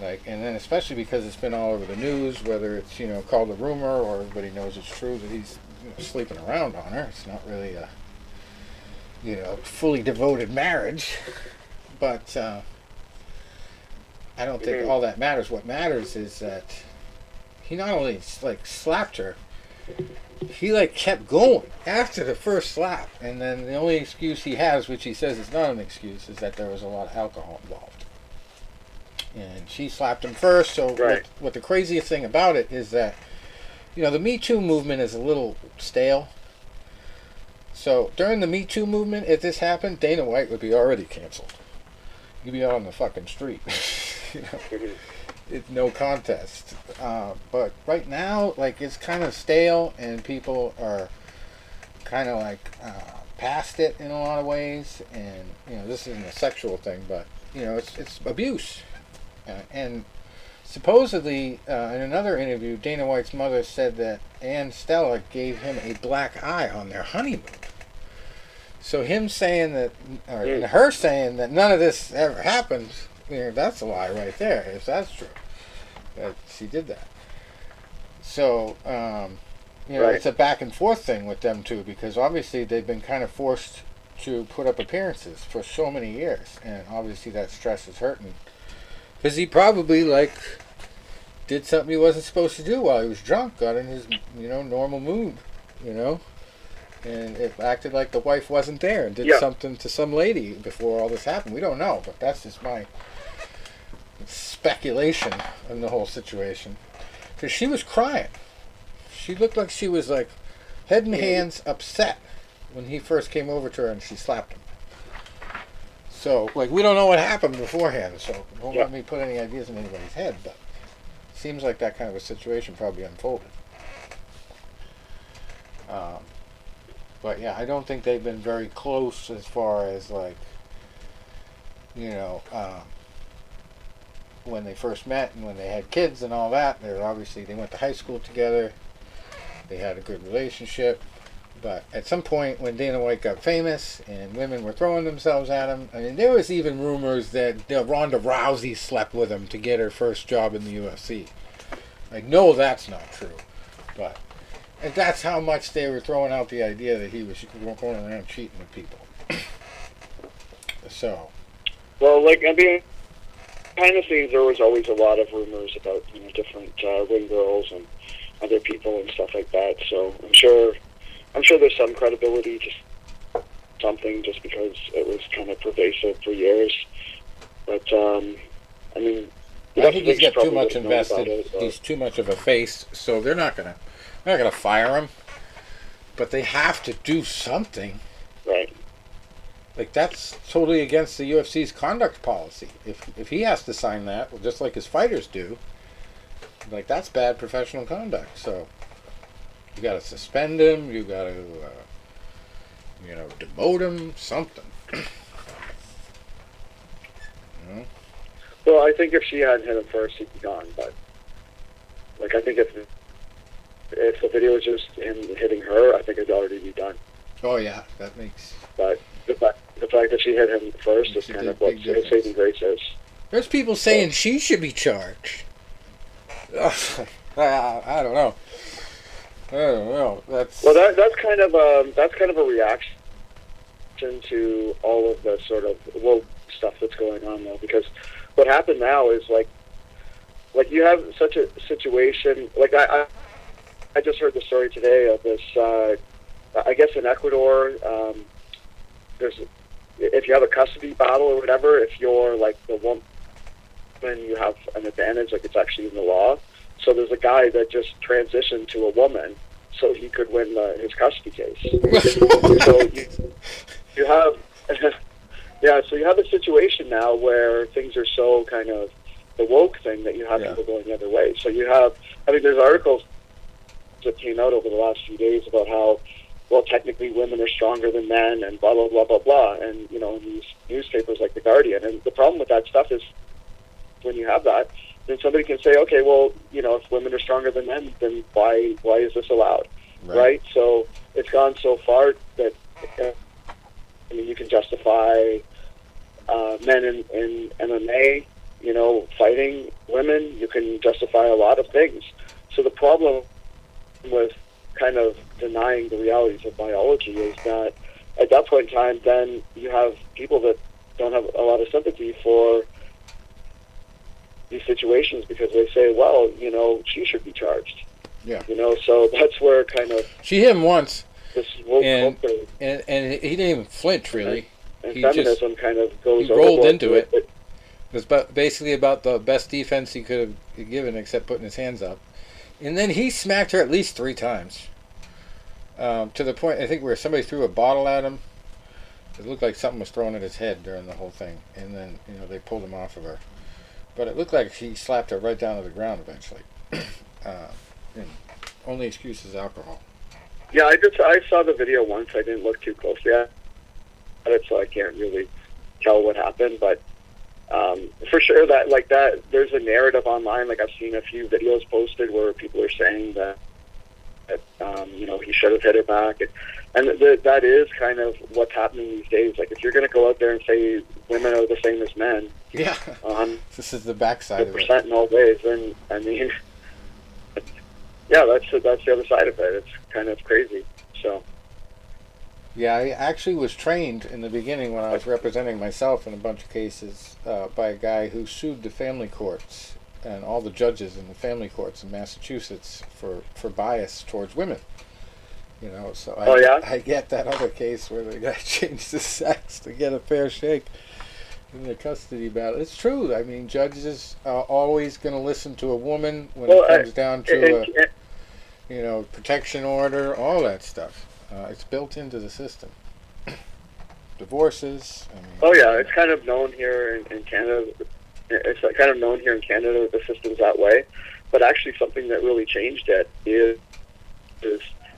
Like, and then especially because it's been all over the news, whether it's, you know, called a rumor or everybody knows it's true that he's, you know, sleeping around on her. It's not really a, you know, fully devoted marriage. But I don't think all that matters. What matters is that he not only, like, slapped her, he, like, kept going after the first slap. And then the only excuse he has, which he says is not an excuse, is that there was a lot of alcohol involved. And she slapped him first. So what the craziest thing about it is that, you know, the Me Too movement is a little stale. So during the Me Too movement, if this happened, Dana White would be already canceled. He'd be out on the fucking street. You know, it's no contest. But right now, like, it's kind of stale, and people are kind of like past it in a lot of ways. And you know, this isn't a sexual thing, but you know, it's abuse. And supposedly, in another interview, Dana White's mother said that Ann Stella gave him a black eye on their honeymoon. So him saying that, or her saying that none of this ever happened, you know, that's a lie right there, if that's true. That she did that. So, you know, it's a back and forth thing with them two, because obviously they've been kind of forced to put up appearances for so many years, and obviously that stress is hurting. Because he probably, like, did something he wasn't supposed to do while he was drunk, got in his, you know, normal mood, you know? And it acted like the wife wasn't there and did something to some lady before all this happened. We don't know, but that's just my speculation on the whole situation. Because she was crying. She looked like she was, like, head and hands upset when he first came over to her and she slapped him. So, like, we don't know what happened beforehand, so don't let me put any ideas in anybody's head, but it seems like that kind of a situation probably unfolded. But yeah, I don't think they've been very close as far as, like, you know, when they first met and when they had kids and all that, they went to high school together. They had a good relationship. But at some point when Dana White got famous and women were throwing themselves at him, I mean, there was even rumors that Ronda Rousey slept with him to get her first job in the UFC. Like, no, that's not true. But that's how much they were throwing out the idea that he was going around cheating with people. So. Well, like, I mean, behind the scenes, there was always a lot of rumors about, different ring girls and other people and stuff like that. So I'm sure there's some credibility to something just because it was kind of pervasive for years. But, I mean... I think he's got too much invested. He's too much of a face, so they're not gonna fire him. But they have to do something. Right. Like, that's totally against the UFC's conduct policy. If he has to sign that, well, just like his fighters do, like, that's bad professional conduct. So you got to suspend him. You got to, demote him. Something. Well, I think if she hadn't hit him first, he'd be gone. But, like, I think if the video was just him hitting her, I think it'd already be done. Oh, yeah. That makes... But the fact that she hit him first is kind of what his saving grace is. There's people saying she should be charged. I don't know. That's kind of a reaction to all of the sort of woke stuff that's going on, though, because what happened now is like you have such a situation. Like I just heard the story today of this. I guess in Ecuador, if you have a custody battle or whatever, if you're like the woman, you have an advantage. Like, it's actually in the law. So there's a guy that just transitioned to a woman so he could win his custody case. So you have, so you have a situation now where things are so kind of the woke thing that you have people going the other way. So you have, there's articles that came out over the last few days about how, well, technically women are stronger than men and blah, blah, blah, blah, blah. And, in these newspapers like The Guardian. And the problem with that stuff is when you have that, then somebody can say, okay, well, if women are stronger than men, then why is this allowed? Right? So it's gone so far that, you can justify men in MMA, fighting women. You can justify a lot of things. So the problem with kind of denying the realities of biology is that at that point in time, then you have people that don't have a lot of sympathy for these situations because they say, well, she should be charged. Yeah. So that's where kind of... She hit him once. This woke and he didn't even flinch, really. And feminism kind of goes he rolled into it. It was basically about the best defense he could have given except putting his hands up. And then he smacked her at least 3 times. To the point, I think, where somebody threw a bottle at him. It looked like something was thrown at his head during the whole thing. And then, they pulled him off of her. But it looked like he slapped her right down to the ground eventually. And only excuse is alcohol. Yeah, I saw the video once. I didn't look too closely at it, so I can't really tell what happened. But for sure, that there's a narrative online. Like, I've seen a few videos posted where people are saying that he should have hit her back, and that is kind of what's happening these days. Like, if you're going to go out there and say women are the same as men, this is the backside of it. % in all ways, then that's the other side of it. It's kind of crazy. So. Yeah, I actually was trained in the beginning when I was representing myself in a bunch of cases by a guy who sued the family courts and all the judges in the family courts in Massachusetts for bias towards women. So I get that other case where the guy changed his sex to get a fair shake in the custody battle. It's true. Judges are always going to listen to a woman when it comes down to a protection order, all that stuff. It's built into the system. Divorces. It's kind of known here in Canada. It's kind of known here in Canada that the system's that way. But actually, something that really changed it is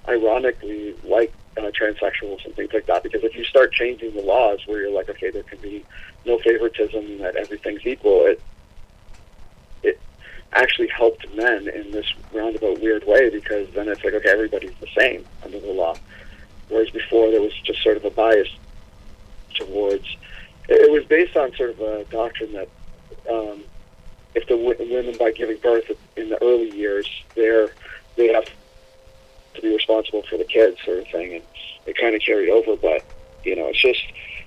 ironically like transsexuals and things like that. Because if you start changing the laws where you're like, okay, there can be no favoritism, that everything's equal, actually helped men in this roundabout weird way, because then it's like, okay, everybody's the same under the law. Whereas before there was just sort of a bias towards, it was based on sort of a doctrine that if the women, by giving birth in the early years, they have to be responsible for the kids, sort of thing, and it kind of carried over. But it's just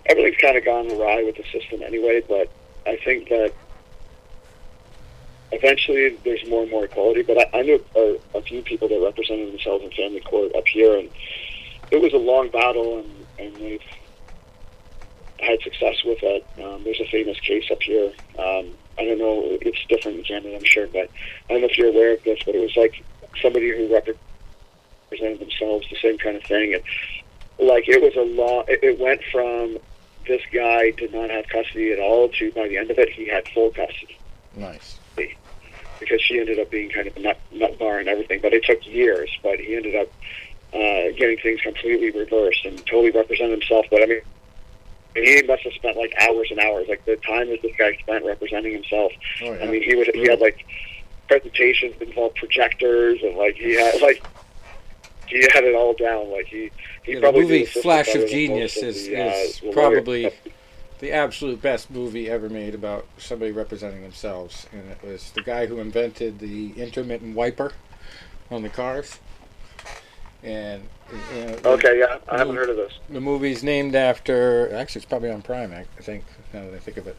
everything's kind of gone awry with the system anyway. But I think that eventually there's more and more equality. But I knew a few people that represented themselves in family court up here, and it was a long battle, and they've had success with it. There's a famous case up here. I don't know, it's different in Jame, I'm sure, but I don't know if you're aware of this, but it was like somebody who represented themselves, the same kind of thing. And like, it was a law, it went from this guy did not have custody at all to, by the end of it, he had full custody. Nice. Because she ended up being kind of a nut bar and everything, but it took years, but he ended up getting things completely reversed and totally represented himself. But I mean, he must have spent like hours and hours. Like the time that this guy spent representing himself. Oh, yeah. I mean, he had like presentations that involved projectors, and like he had it all down. Like he probably the movie Flash of Genius is probably the absolute best movie ever made about somebody representing themselves, and it was the guy who invented the intermittent wiper on the cars. And okay, yeah, I haven't heard of this. The movie's named after, actually it's probably on Prime, I think, now that I think of it.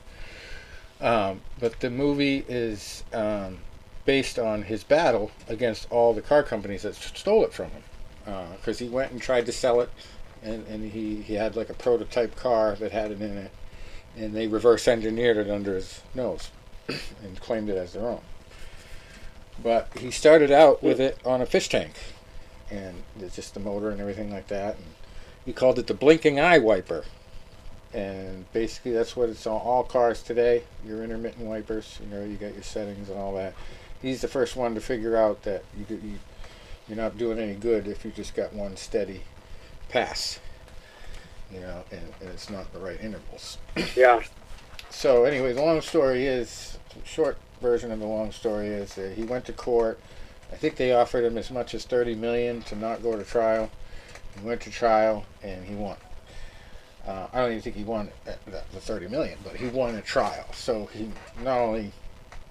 But the movie is based on his battle against all the car companies that stole it from him. Because he went and tried to sell it, and he had like a prototype car that had it in it, and they reverse engineered it under his nose and claimed it as their own. But he started out with it on a fish tank, and it's just the motor and everything like that, and he called it the blinking eye wiper. And basically that's what it's on all cars today, your intermittent wipers. You got your settings and all that. He's the first one to figure out that you're not doing any good if you just got one steady pass, and it's not the right intervals. Yeah. So anyway, the short version of the long story is he went to court. I think they offered him as much as $30 million to not go to trial. He went to trial and he won. I don't even think he won the $30 million, but he won a trial. So he not only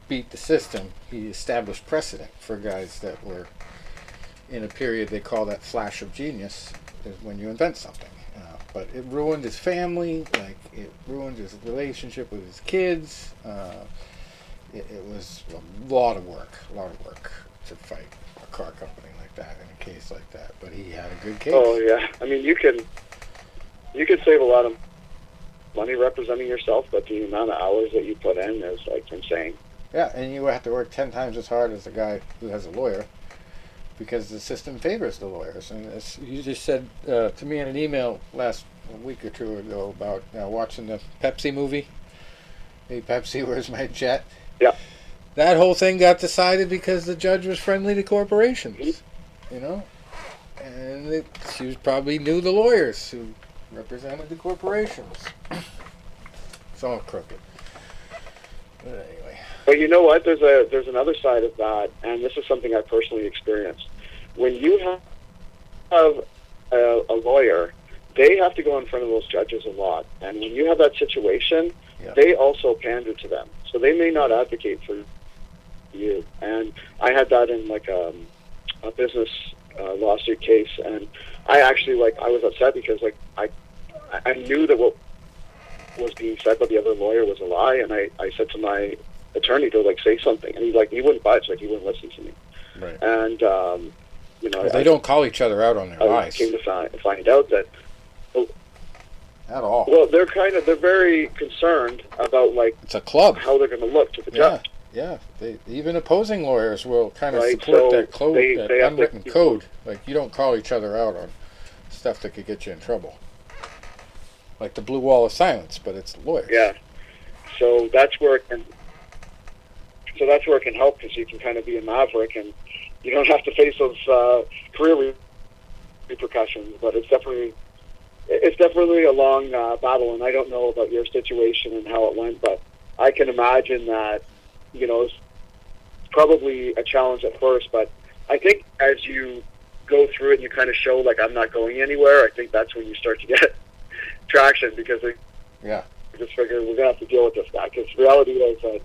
beat the system, he established precedent for guys that were in a period they call that flash of genius, is when you invent something. But it ruined his family, like it ruined his relationship with his kids. It was a lot of work to fight a car company like that in a case like that. But he had a good case. Oh yeah, I mean you can save a lot of money representing yourself, but the amount of hours that you put in is like insane. Yeah, and you have to work 10 times as hard as the guy who has a lawyer, because the system favors the lawyers. And as you just said to me in an email last week or two ago about watching the Pepsi movie, Hey Pepsi, Where's My Jet? Yeah. That whole thing got decided because the judge was friendly to corporations, and she probably knew the lawyers who represented the corporations. It's all crooked. But anyway. But you know what? There's another side of that, and this is something I personally experienced. When you have a lawyer, they have to go in front of those judges a lot, and when you have that situation, they also pander to them. So they may not advocate for you. And I had that in like a business lawsuit case, and I actually I was upset because I knew that what was being said by the other lawyer was a lie, and I said to my attorney to say something, and he wouldn't budge, he wouldn't listen to me. Right. And they don't call each other out on their lies. I came to find out that at all. Well, they're very concerned about it's a club, how they're going to look to the judge. Yeah, even opposing lawyers will kind of support that code, that unwritten code. You don't call each other out on stuff that could get you in trouble. Like the blue wall of silence, but it's lawyers. Yeah. So that's where it can help, because you can kind of be a maverick and you don't have to face those career repercussions. But it's definitely a long battle, and I don't know about your situation and how it went, but I can imagine that it's probably a challenge at first, but I think as you go through it and you kind of show like I'm not going anywhere, I think that's when you start to get traction, because they Yeah. just figure we're gonna have to deal with this guy. Because reality is that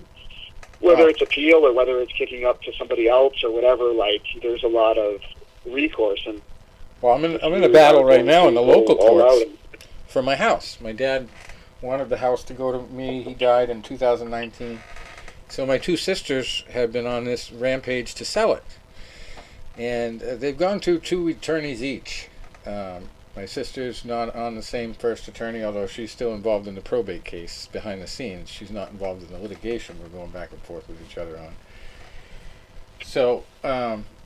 whether it's appeal or whether it's kicking up to somebody else or whatever, like there's a lot of recourse. And Well, I'm in a battle right now in the local courts and, for my house. My dad wanted the house to go to me. He died in 2019. So my two sisters have been on this rampage to sell it. And they've gone to 2 attorneys each. My sister's not on the same first attorney, although she's still involved in the probate case behind the scenes. She's not involved in the litigation we're going back and forth with each other on. So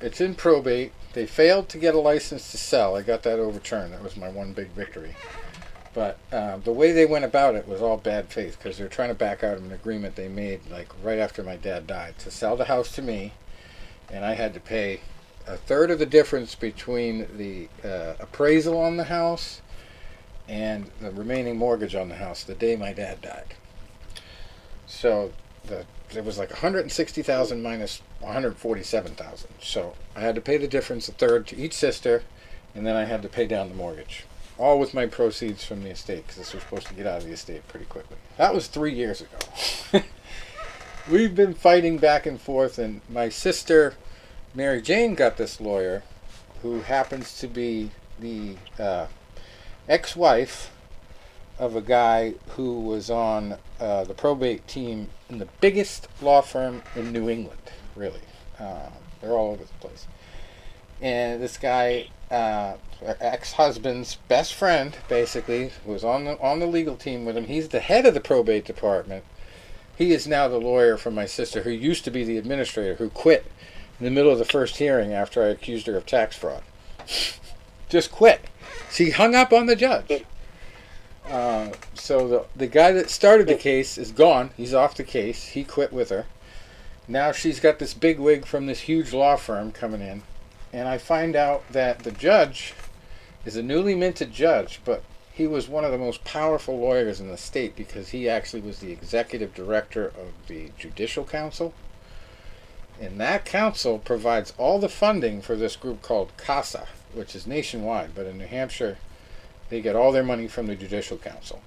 it's in probate. They failed to get a license to sell. I got that overturned. That was my one big victory. But the way they went about it was all bad faith, because they're trying to back out of an agreement they made like right after my dad died to sell the house to me, and I had to pay a third of the difference between the appraisal on the house and the remaining mortgage on the house the day my dad died. So it was like $160,000 minus $147,000. So I had to pay the difference, a third to each sister, and then I had to pay down the mortgage, all with my proceeds from the estate, because this was supposed to get out of the estate pretty quickly. That was 3 years ago. We've been fighting back and forth, and my sister Mary Jane got this lawyer who happens to be the ex-wife of a guy who was on the probate team in the biggest law firm in New England, really. They're all over the place. And this guy, ex-husband's best friend, basically, was on the legal team with him. He's the head of the probate department. He is now the lawyer for my sister, who used to be the administrator, who quit in the middle of the first hearing after I accused her of tax fraud. Just quit. She hung up on the judge. So the guy that started the case is gone. He's off the case. He quit with her. Now she's got this big wig from this huge law firm coming in. And I find out that the judge is a newly minted judge, but he was one of the most powerful lawyers in the state, because he actually was the executive director of the Judicial Council. And that council provides all the funding for this group called CASA, which is nationwide, but in New Hampshire, they get all their money from the Judicial Council.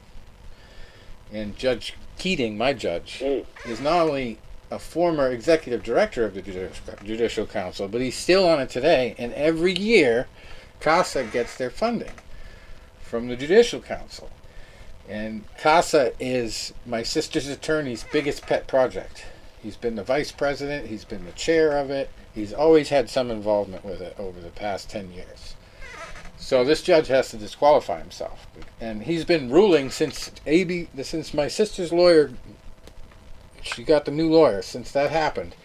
And Judge Keating, my judge, is not only a former executive director of the Judicial Council, but he's still on it today, and every year, CASA gets their funding from the Judicial Council. And CASA is my sister's attorney's biggest pet project. He's been the vice president. He's been the chair of it. He's always had some involvement with it over the past 10 years. So this judge has to disqualify himself. And he's been ruling since my sister's lawyer, she got the new lawyer, since that happened.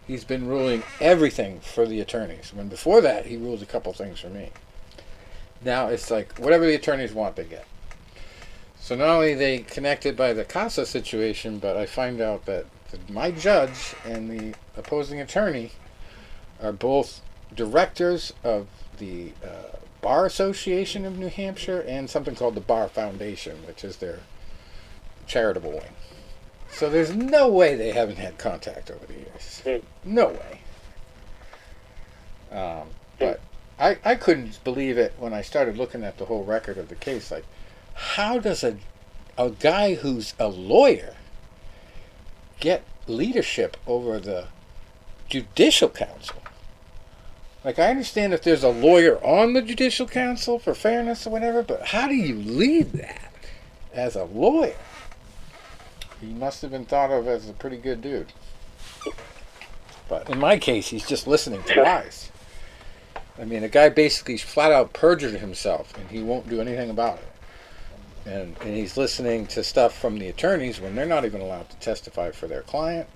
He's been ruling everything for the attorneys. When before that, he ruled a couple things for me. Now it's like whatever the attorneys want, they get. So not only are they connected by the CASA situation, but I find out that my judge and the opposing attorney are both directors of the Bar Association of New Hampshire and something called the Bar Foundation, which is their charitable wing. So there's no way they haven't had contact over the years. No way. But I couldn't believe it when I started looking at the whole record of the case. Like, how does a guy who's a lawyer get leadership over the Judicial Council? Like, I understand if there's a lawyer on the Judicial Council for fairness or whatever, but how do you lead that as a lawyer? He must have been thought of as a pretty good dude. But in my case, he's just listening to lies. I mean, the guy basically flat out perjured himself, and he won't do anything about it. And he's listening to stuff from the attorneys when they're not even allowed to testify for their client.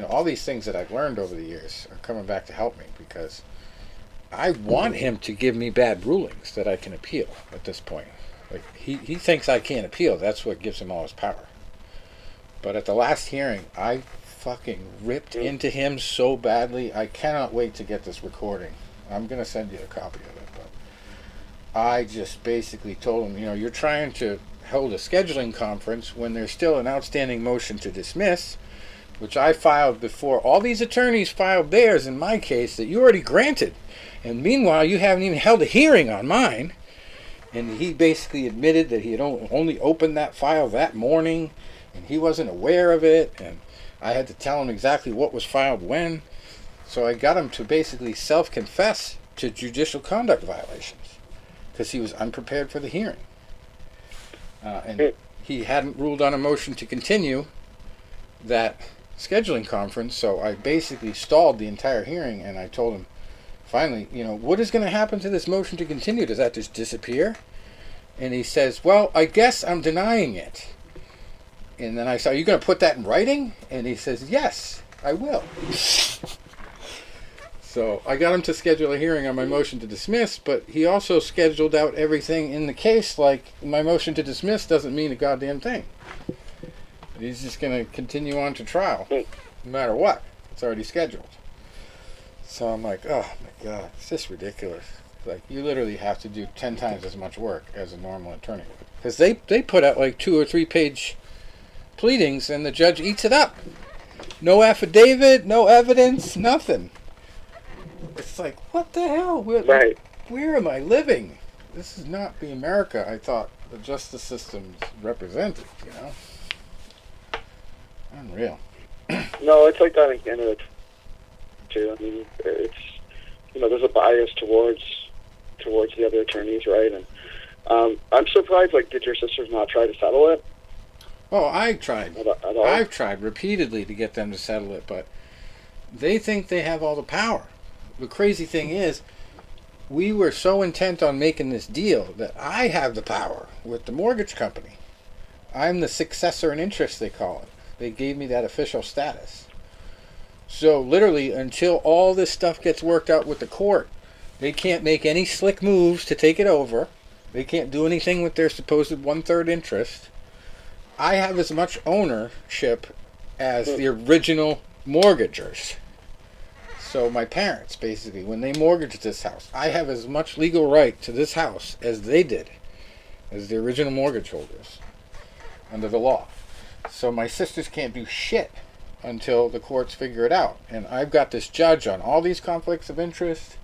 All these things that I've learned over the years are coming back to help me, because I want him to give me bad rulings that I can appeal at this point. Like, he thinks I can't appeal. That's what gives him all his power. But at the last hearing, I fucking ripped into him so badly. I cannot wait to get this recording. I'm going to send you a copy of it. But I just basically told him, you're trying to hold a scheduling conference when there's still an outstanding motion to dismiss, which I filed before all these attorneys filed theirs in my case that you already granted. And meanwhile, you haven't even held a hearing on mine. And he basically admitted that he had only opened that file that morning, and he wasn't aware of it, and I had to tell him exactly what was filed when. So I got him to basically self-confess to judicial conduct violations because he was unprepared for the hearing. And he hadn't ruled on a motion to continue that scheduling conference, so I basically stalled the entire hearing, and I told him, finally, what is going to happen to this motion to continue? Does that just disappear? And he says, well, I guess I'm denying it. And then I said, are you going to put that in writing? And he says, yes, I will. So I got him to schedule a hearing on my motion to dismiss, but he also scheduled out everything in the case like my motion to dismiss doesn't mean a goddamn thing. He's just going to continue on to trial, no matter what. It's already scheduled. So I'm like, oh my God, it's just ridiculous. Like, you literally have to do 10 times as much work as a normal attorney would. Because they put out like 2 or 3 page pleadings and the judge eats it up. No affidavit, no evidence, nothing. It's like, what the hell? Where am I living? This is not the America I thought the justice system represented, Unreal. No, it's like that in Canada too. I mean, it's there's a bias towards the other attorneys, right? And I'm surprised. Like, did your sisters not try to settle it? Oh, I tried. At all? I've tried repeatedly to get them to settle it, but they think they have all the power. The crazy thing is, we were so intent on making this deal that I have the power with the mortgage company. I'm the successor in interest, they call it. They gave me that official status. So literally, until all this stuff gets worked out with the court, they can't make any slick moves to take it over. They can't do anything with their supposed 1/3 interest. I have as much ownership as the original mortgagors. So my parents, basically, when they mortgaged this house, I have as much legal right to this house as they did, as the original mortgage holders, under the law. So my sisters can't do shit until the courts figure it out. And I've got this judge on all these conflicts of interest,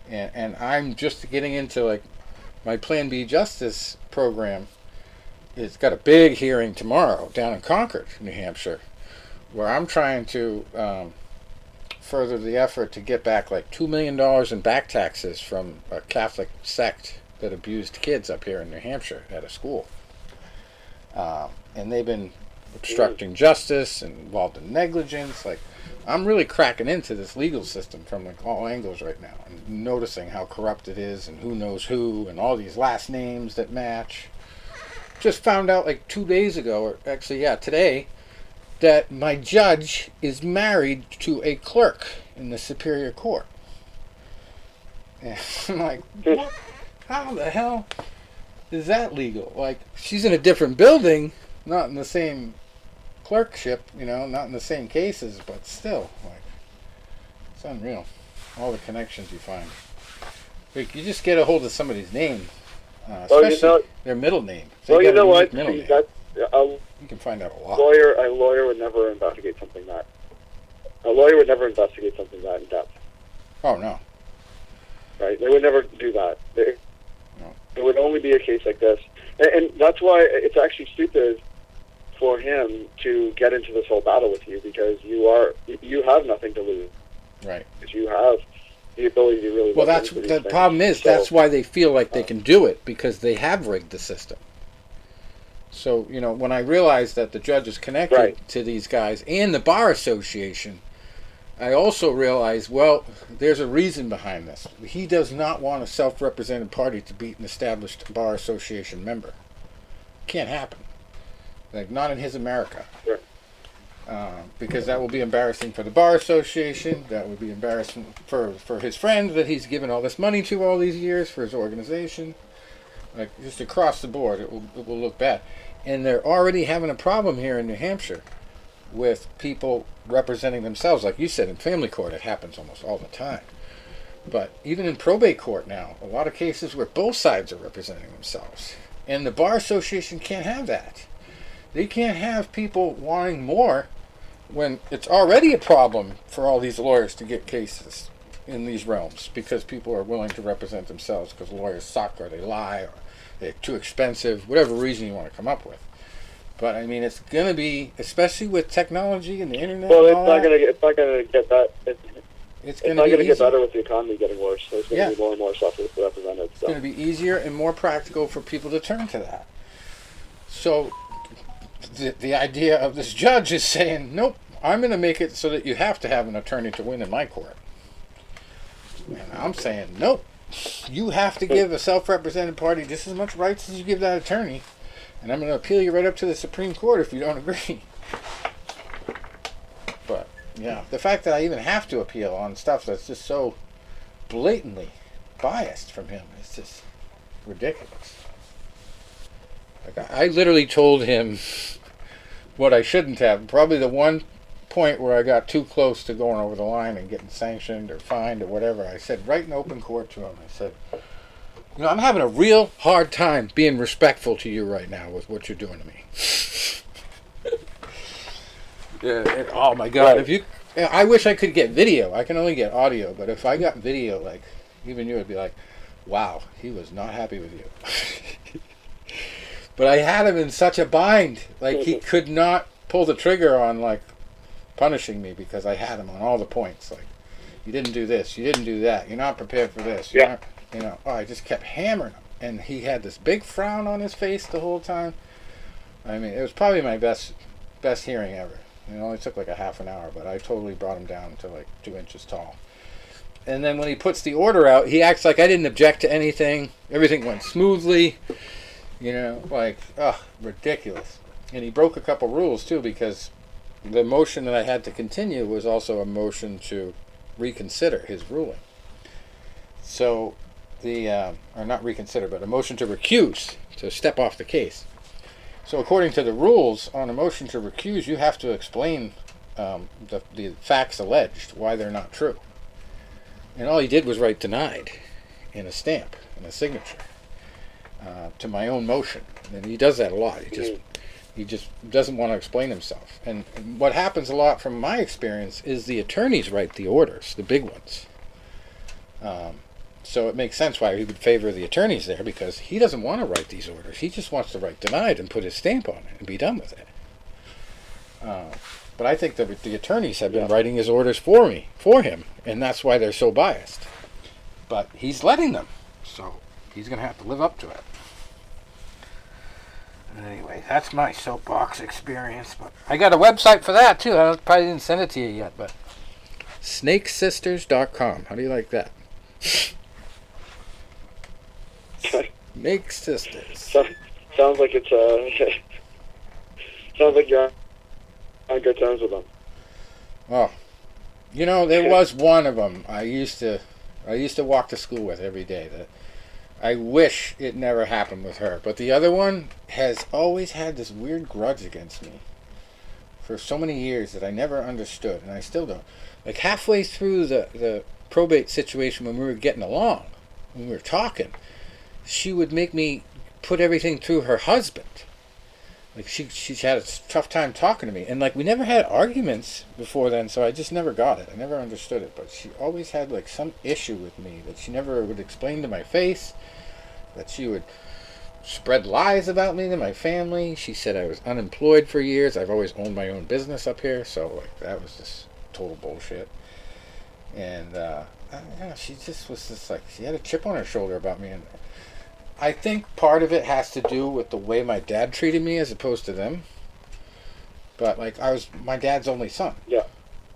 and I'm just getting into, like, my Plan B Justice program. It's got a big hearing tomorrow down in Concord, New Hampshire, where I'm trying to further the effort to get back like $2 million in back taxes from a Catholic sect that abused kids up here in New Hampshire at a school. And they've been obstructing justice and involved in negligence. Like, I'm really cracking into this legal system from like all angles right now, and noticing how corrupt it is and who knows who and all these last names that match. Just found out like 2 days ago, or actually, yeah, today, that my judge is married to a clerk in the Superior Court. And I'm like, what? How the hell is that legal? Like, she's in a different building, not in the same clerkship, not in the same cases, but still, like, it's unreal. All the connections you find. Like, you just get a hold of somebody's name, especially their middle name. Well, you know what? You can find out a lot. A lawyer would never investigate something that. A lawyer would never investigate something that in depth. Oh no. Right? They would never do that. It would only be a case like this, and that's why it's actually stupid for him to get into this whole battle with you, because you have nothing to lose. Right. Because you have the ability to really. Well, that's the problem is that's why they feel like they can do it, because they have rigged the system. So, when I realized that the judge is connected to these guys and the Bar Association, I also realized, well, there's a reason behind this. He does not want a self-represented party to be an established Bar Association member. Can't happen. Like, not in his America. Sure. Because that will be embarrassing for the Bar Association. That would be embarrassing for his friend that he's given all this money to all these years, for his organization. Like, just across the board, it will look bad. And they're already having a problem here in New Hampshire with people representing themselves. Like you said, in family court, it happens almost all the time. But even in probate court now, a lot of cases where both sides are representing themselves. And the Bar Association can't have that. They can't have people wanting more when it's already a problem for all these lawyers to get cases in these realms because people are willing to represent themselves because lawyers suck or they lie or they're too expensive, whatever reason you want to come up with. But I mean, it's going to be, especially with technology and the internet. Well, and all that, it's not going to get that. it's It's going not to going be to get easier. better with the economy getting worse. There's going to be more and more self-represented It's stuff. going to be easier and more practical for people to turn to that. So the idea of this judge is saying, nope, I'm going to make it so that you have to have an attorney to win in my court. And I'm saying, nope, you have to give a self-represented party just as much rights as you give that attorney. And I'm going to appeal you right up to the Supreme Court if you don't agree. But, yeah, the fact that I even have to appeal on stuff that's just so blatantly biased from him is just ridiculous. Like, I literally told him what I shouldn't have. Probably the one point where I got too close to going over the line and getting sanctioned or fined or whatever. I said right in open court to him, I said, you know, I'm having a real hard time being respectful to you right now with what you're doing to me. Oh my God! Right. I wish I could get video. I can only get audio, but if I got video, like even you would be like, "Wow, he was not happy with you." But I had him in such a bind, like he could not pull the trigger on like punishing me because I had him on all the points. Like, you didn't do this, you didn't do that, you're not prepared for this. You're not, you know. Oh, I just kept hammering him, and he had this big frown on his face the whole time. I mean, it was probably my best hearing ever. It only took like a half an hour, but I totally brought him down to like 2 inches tall. And then when he puts the order out, he acts like I didn't object to anything. Everything went smoothly. You know, like, ridiculous. And he broke a couple rules too, because the motion that I had to continue was also a motion to reconsider his ruling. So or not reconsider, but a motion to recuse, to step off the case. So according to the rules, on a motion to recuse, you have to explain the facts alleged, why they're not true. And all he did was write denied in a stamp, in a signature, to my own motion. And he does that a lot. He just doesn't want to explain himself. And what happens a lot from my experience is the attorneys write the orders, the big ones. So it makes sense why he would favor the attorneys there, because he doesn't want to write these orders. He just wants to write denied and put his stamp on it and be done with it. But I think that the attorneys have been writing his orders for him, and that's why they're so biased. But he's letting them, so he's going to have to live up to it. Anyway, that's my soapbox experience. But I got a website for that too. I probably didn't send it to you yet, but snakesisters.com. How do you like that? Snake Sisters. Sounds like it's sounds like you're on good terms with them. Oh, you know, there was one of them I used to walk to school with every day. That I wish it never happened with her. But the other one has always had this weird grudge against me for so many years that I never understood, and I still don't. Like halfway through the probate situation, when we were getting along, when we were talking, she would make me put everything through her husband. Like she had a tough time talking to me, and like we never had arguments before then, so I just never got it. I never understood it, but she always had like some issue with me that she never would explain to my face. That she would spread lies about me to my family. She said I was unemployed for years. I've always owned my own business up here, so like that was just total bullshit. And she just was just like, she had a chip on her shoulder about me, and I think part of it has to do with the way my dad treated me as opposed to them. But like I was my dad's only son. Yeah.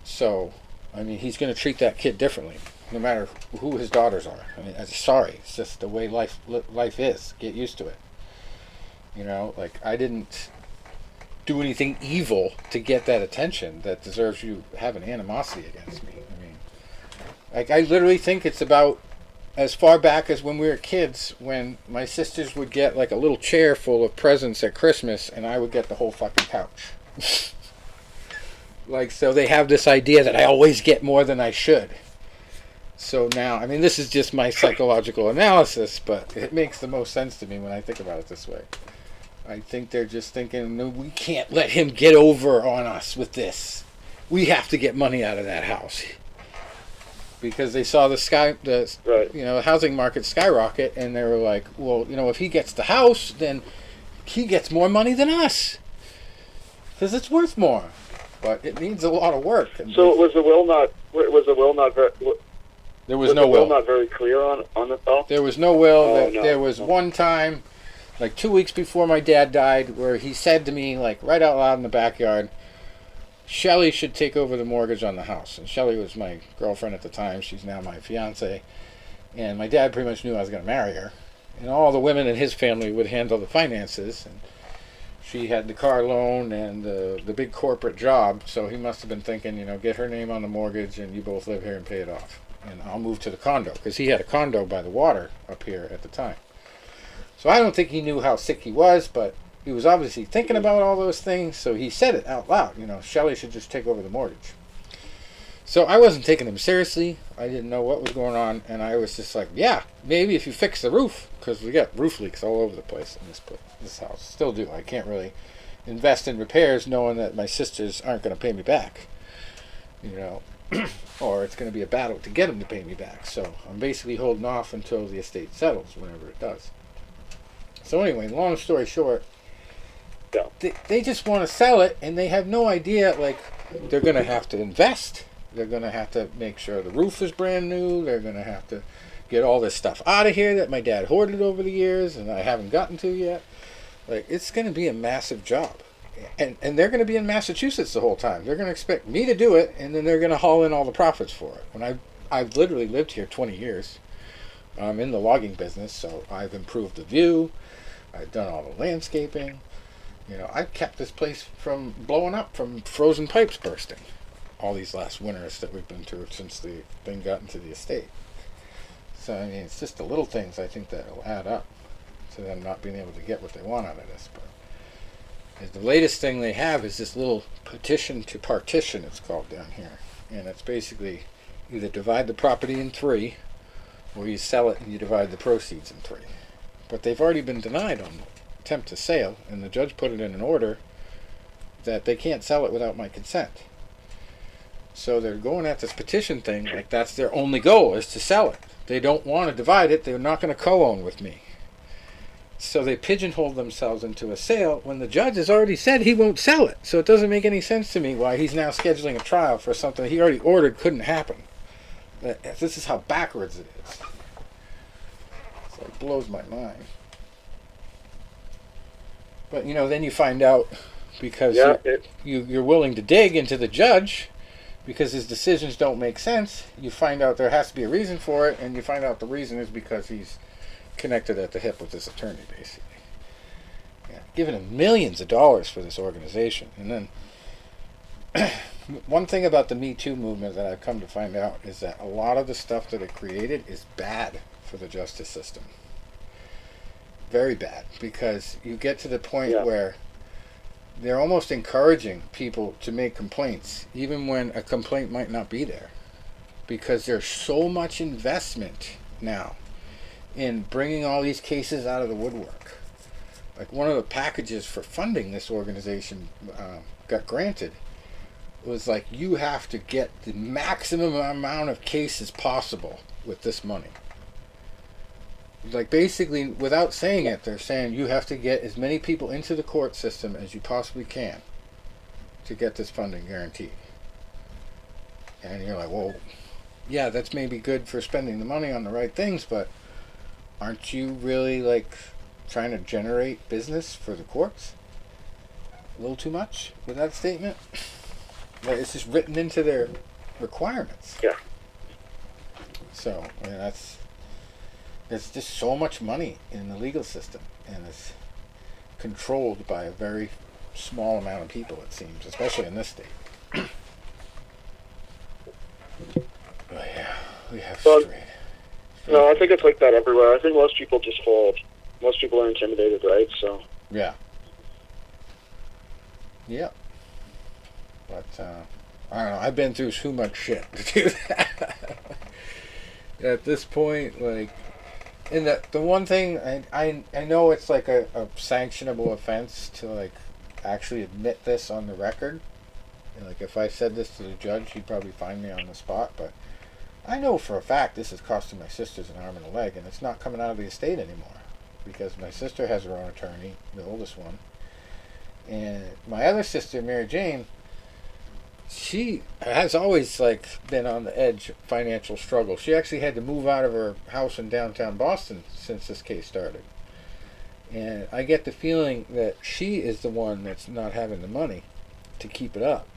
So, I mean, he's going to treat that kid differently, no matter who his daughters are. I mean, I'm sorry, it's just the way life is. Get used to it. You know, like I didn't do anything evil to get that attention that deserves you having animosity against me. I mean, like I literally think it's about as far back as when we were kids, when my sisters would get like a little chair full of presents at Christmas, and I would get the whole fucking couch. Like, so they have this idea that I always get more than I should. So now, I mean, this is just my psychological analysis, but it makes the most sense to me when I think about it this way. I think they're just thinking, no, we can't let him get over on us with this. we have to get money out of that house. Because they saw the Right. housing market skyrocket, and they were like, well, if he gets the house, then he gets more money than us. Because it's worth more. But it needs a lot of work. So was the will not very there was no will. not very clear on it though? There was no will. Oh, no. There was one time, like 2 weeks before my dad died, where he said to me, like right out loud in the backyard, Shelley should take over the mortgage on the house. And Shelley was my girlfriend at the time. She's now my fiance. And my dad pretty much knew I was going to marry her. And all the women in his family would handle the finances. And she had the car loan and the big corporate job. So he must have been thinking, get her name on the mortgage and you both live here and pay it off. And I'll move to the condo. Because he had a condo by the water up here at the time. So I don't think he knew how sick he was, but he was obviously thinking about all those things, so he said it out loud. Shelley should just take over the mortgage. So I wasn't taking him seriously. I didn't know what was going on, and I was just like, yeah, maybe if you fix the roof, because we got roof leaks all over the place in this house. Still do. I can't really invest in repairs knowing that my sisters aren't going to pay me back, or it's going to be a battle to get them to pay me back. So I'm basically holding off until the estate settles, whenever it does. So anyway, long story short, they just want to sell it, and they have no idea, like, they're going to have to invest. They're going to have to make sure the roof is brand new. They're going to have to get all this stuff out of here that my dad hoarded over the years and I haven't gotten to yet. Like, it's going to be a massive job. And they're going to be in Massachusetts the whole time. They're going to expect me to do it, and then they're going to haul in all the profits for it. When I've literally lived here 20 years. I'm in the logging business, so I've improved the view. I've done all the landscaping. I've kept this place from blowing up from frozen pipes bursting all these last winters that we've been through since the thing got into the estate. So, I mean, it's just the little things I think that will add up to them not being able to get what they want out of this. But the latest thing they have is this little petition to partition, it's called down here. And it's basically either divide the property in 3, or you sell it and you divide the proceeds in 3. But they've already been denied on attempt to sale, and the judge put it in an order that they can't sell it without my consent. So they're going at this petition thing like that's their only goal, is to sell it. They don't want to divide it. They're not going to co-own with me. So they pigeonhole themselves into a sale when the judge has already said he won't sell it. So it doesn't make any sense to me why he's now scheduling a trial for something he already ordered couldn't happen. This is how backwards it is. So it blows my mind. But, then you find out, because you're willing to dig into the judge, because his decisions don't make sense, you find out there has to be a reason for it, and you find out the reason is because he's connected at the hip with this attorney, basically. Yeah, giving him millions of dollars for this organization. And then, one thing about the Me Too movement that I've come to find out is that a lot of the stuff that it created is bad for the justice system. Very bad, because you get to the point where they're almost encouraging people to make complaints, even when a complaint might not be there, because there's so much investment now in bringing all these cases out of the woodwork. Like, one of the packages for funding this organization got granted was like, you have to get the maximum amount of cases possible with this money. Like, basically, without saying it, they're saying you have to get as many people into the court system as you possibly can to get this funding guaranteed. And you're like, well, yeah, that's maybe good for spending the money on the right things, but aren't you really, like, trying to generate business for the courts? A little too much with that statement? Like, it's just written into their requirements. Yeah. So, I mean, there's just so much money in the legal system, and it's controlled by a very small amount of people, it seems, especially in this state. But yeah, we have straight. No, I think it's like that everywhere. I think most people just fold. Most people are intimidated, right? So. Yeah. Yep. But I don't know. I've been through too much shit to do that. At this point, like, and the one thing I know it's like a sanctionable offense to, like, actually admit this on the record, Like, if I said this to the judge, he'd probably find me on the spot, but I know for a fact this is costing my sisters an arm and a leg, and it's not coming out of the estate anymore. Because my sister has her own attorney, the oldest one. And my other sister, Mary Jane, she has always, like, been on the edge of financial struggle. She actually had to move out of her house in downtown Boston since this case started. And I get the feeling that she is the one that's not having the money to keep it up.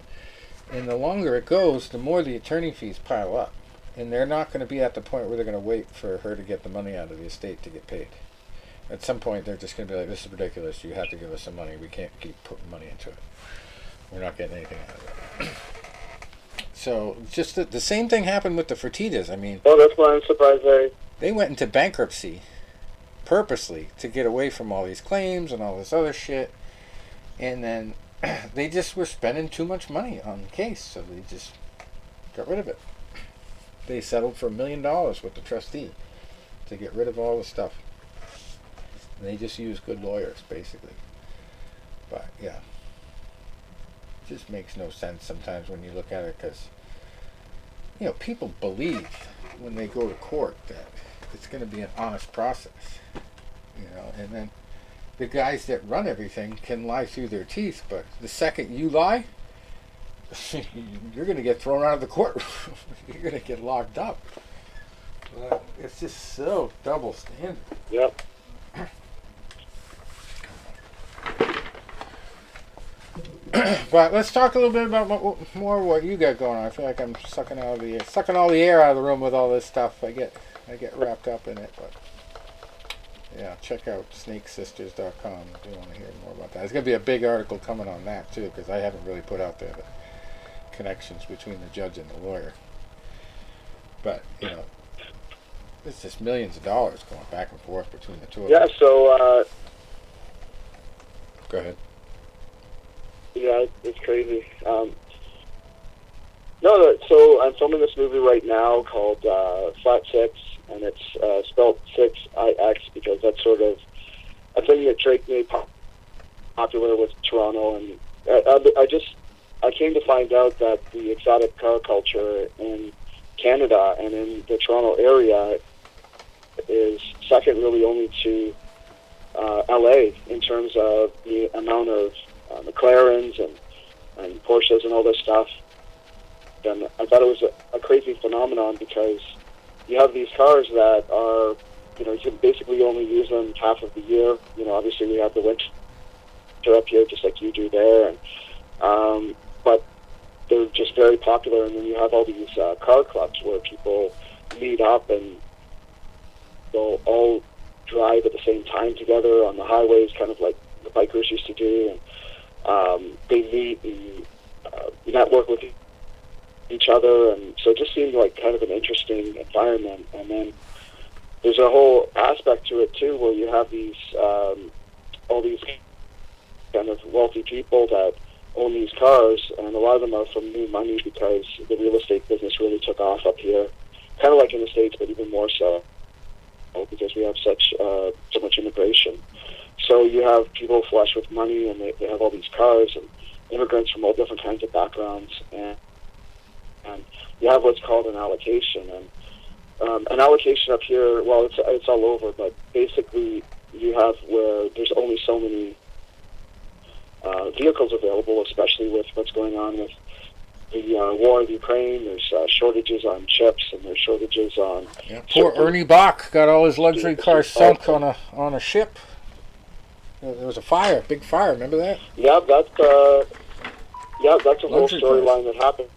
And the longer it goes, the more the attorney fees pile up. And they're not going to be at the point where they're going to wait for her to get the money out of the estate to get paid. At some point, they're just going to be like, this is ridiculous. You have to give us some money. We can't keep putting money into it. We're not getting anything out of it. So, just the same thing happened with the Fertittas. I mean, Oh, that's why I'm surprised they went into bankruptcy purposely to get away from all these claims and all this other shit. And then they just were spending too much money on the case, so they just got rid of it. They settled for $1 million with the trustee to get rid of all the stuff. And they just use good lawyers, basically. But, yeah. It just makes no sense sometimes when you look at it, because, you know, people believe when they go to court that it's going to be an honest process. You know, and then the guys that run everything can lie through their teeth, but the second you lie, you're going to get thrown out of the courtroom. You're going to get locked up. But it's just so double standard. Yep. But let's talk a little bit about more what you got going on. I feel like I'm sucking all the air out of the room with all this stuff. I get wrapped up in it, but yeah, check out snakesisters.com if you want to hear more about that. There's going to be a big article coming on that too, because I haven't really put out there the connections between the judge and the lawyer. But, you know, it's just millions of dollars going back and forth between the two of them. Yeah, so, Go ahead. yeah, it's crazy. No, so I'm filming this movie right now called Flat Six, and it's spelled 6IX because that's sort of a thing that Drake made popular with Toronto. And I came to find out that the exotic car culture in Canada and in the Toronto area is second really only to LA in terms of the amount of McLarens and Porsches and all this stuff. And I thought it was a crazy phenomenon because you have these cars that are, you know, you can basically only use them half of the year. You know, obviously we have the winter up here just like you do there, and but they're just very popular. And then you have all these car clubs where people meet up and they'll all drive at the same time together on the highways, kind of like the bikers used to do. And they meet and network with each other, and so it just seemed like kind of an interesting environment. And then there's a whole aspect to it too, where you have these all these kind of wealthy people that own these cars, and a lot of them are from new money because the real estate business really took off up here, kind of like in the States, but even more so because we have so much immigration. So you have people flush with money, and they have all these cars, and immigrants from all different kinds of backgrounds, and you have what's called an allocation. And an allocation up here, well, it's all over, but basically you have where there's only so many vehicles available, especially with what's going on with the war in Ukraine. There's shortages on chips, and there's shortages on... Yeah, poor Ernie Bach got all his luxury cars sunk on a ship. There was a fire, big fire. Remember that? Yeah, that's a whole Luxury storyline that happened.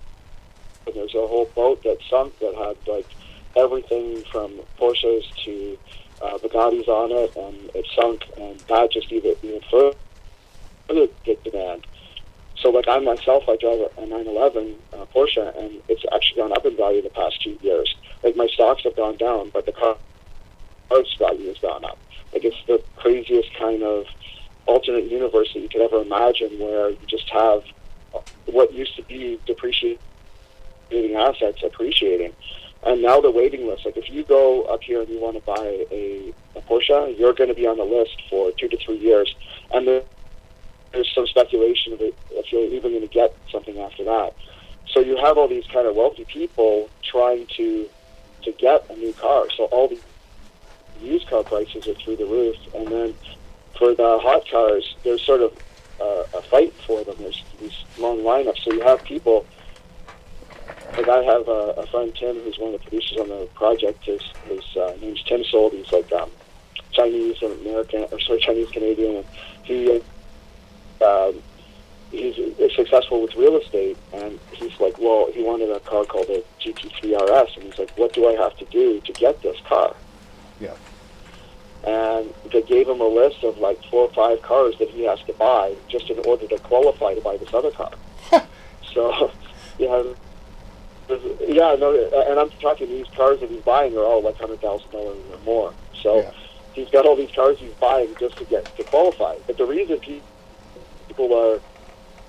And there's a whole boat that sunk that had like everything from Porsches to Bugattis on it, and it sunk, and that just even further hit demand. So, like I myself, I drive a 911 Porsche, and it's actually gone up in value the past 2 years. Like my stocks have gone down, but the car's value has gone up. Like it's the craziest kind of alternate universe that you could ever imagine, where you just have what used to be depreciating assets appreciating. And now the waiting list, like if you go up here and you want to buy a Porsche, you're going to be on the list for 2 to 3 years. And there's some speculation of it, if you're even going to get something after that. So you have all these kind of wealthy people trying to get a new car. So all the used car prices are through the roof, and then for the hot cars, there's sort of a fight for them. There's these long lineups. So you have people. Like I have a friend, Tim, who's one of the producers on the project. His name's Tim Sold. He's like Chinese and American, or sorry, Chinese Canadian. And he's successful with real estate, and he's like, well, he wanted a car called a GT3 RS, and he's like, what do I have to do to get this car? Yeah. And they gave him a list of like 4 or 5 cars that he has to buy just in order to qualify to buy this other car. So, and I'm talking these cars that he's buying are all like $100,000 or more. So he's got all these cars he's buying just to qualify. But the reason people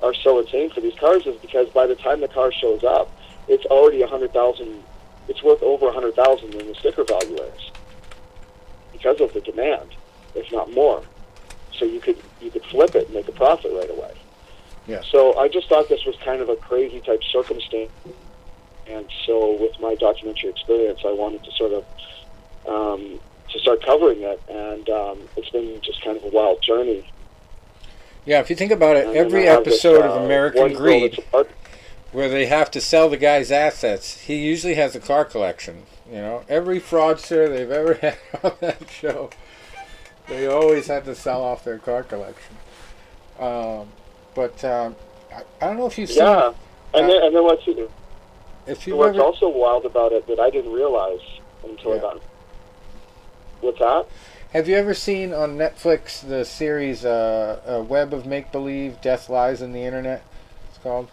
are so insane for these cars is because by the time the car shows up, it's already $100,000. It's worth over $100,000 in the sticker value is because of the demand, if not more. So you could flip it and make a profit right away. Yeah. So I just thought this was kind of a crazy type circumstance, and so with my documentary experience, I wanted to sort of to start covering it, and it's been just kind of a wild journey. Yeah, if you think about it, And every I have this, episode of American one girl Greed, that's where they have to sell the guy's assets, he usually has a car collection. You know, every fraudster they've ever had on that show, they always had to sell off their car collection. But I don't know if you've seen. Yeah, and then what's also wild about it that I didn't realize until I got it. What's that? Have you ever seen on Netflix the series A Web of Make Believe, Death Lies in the Internet? It's called.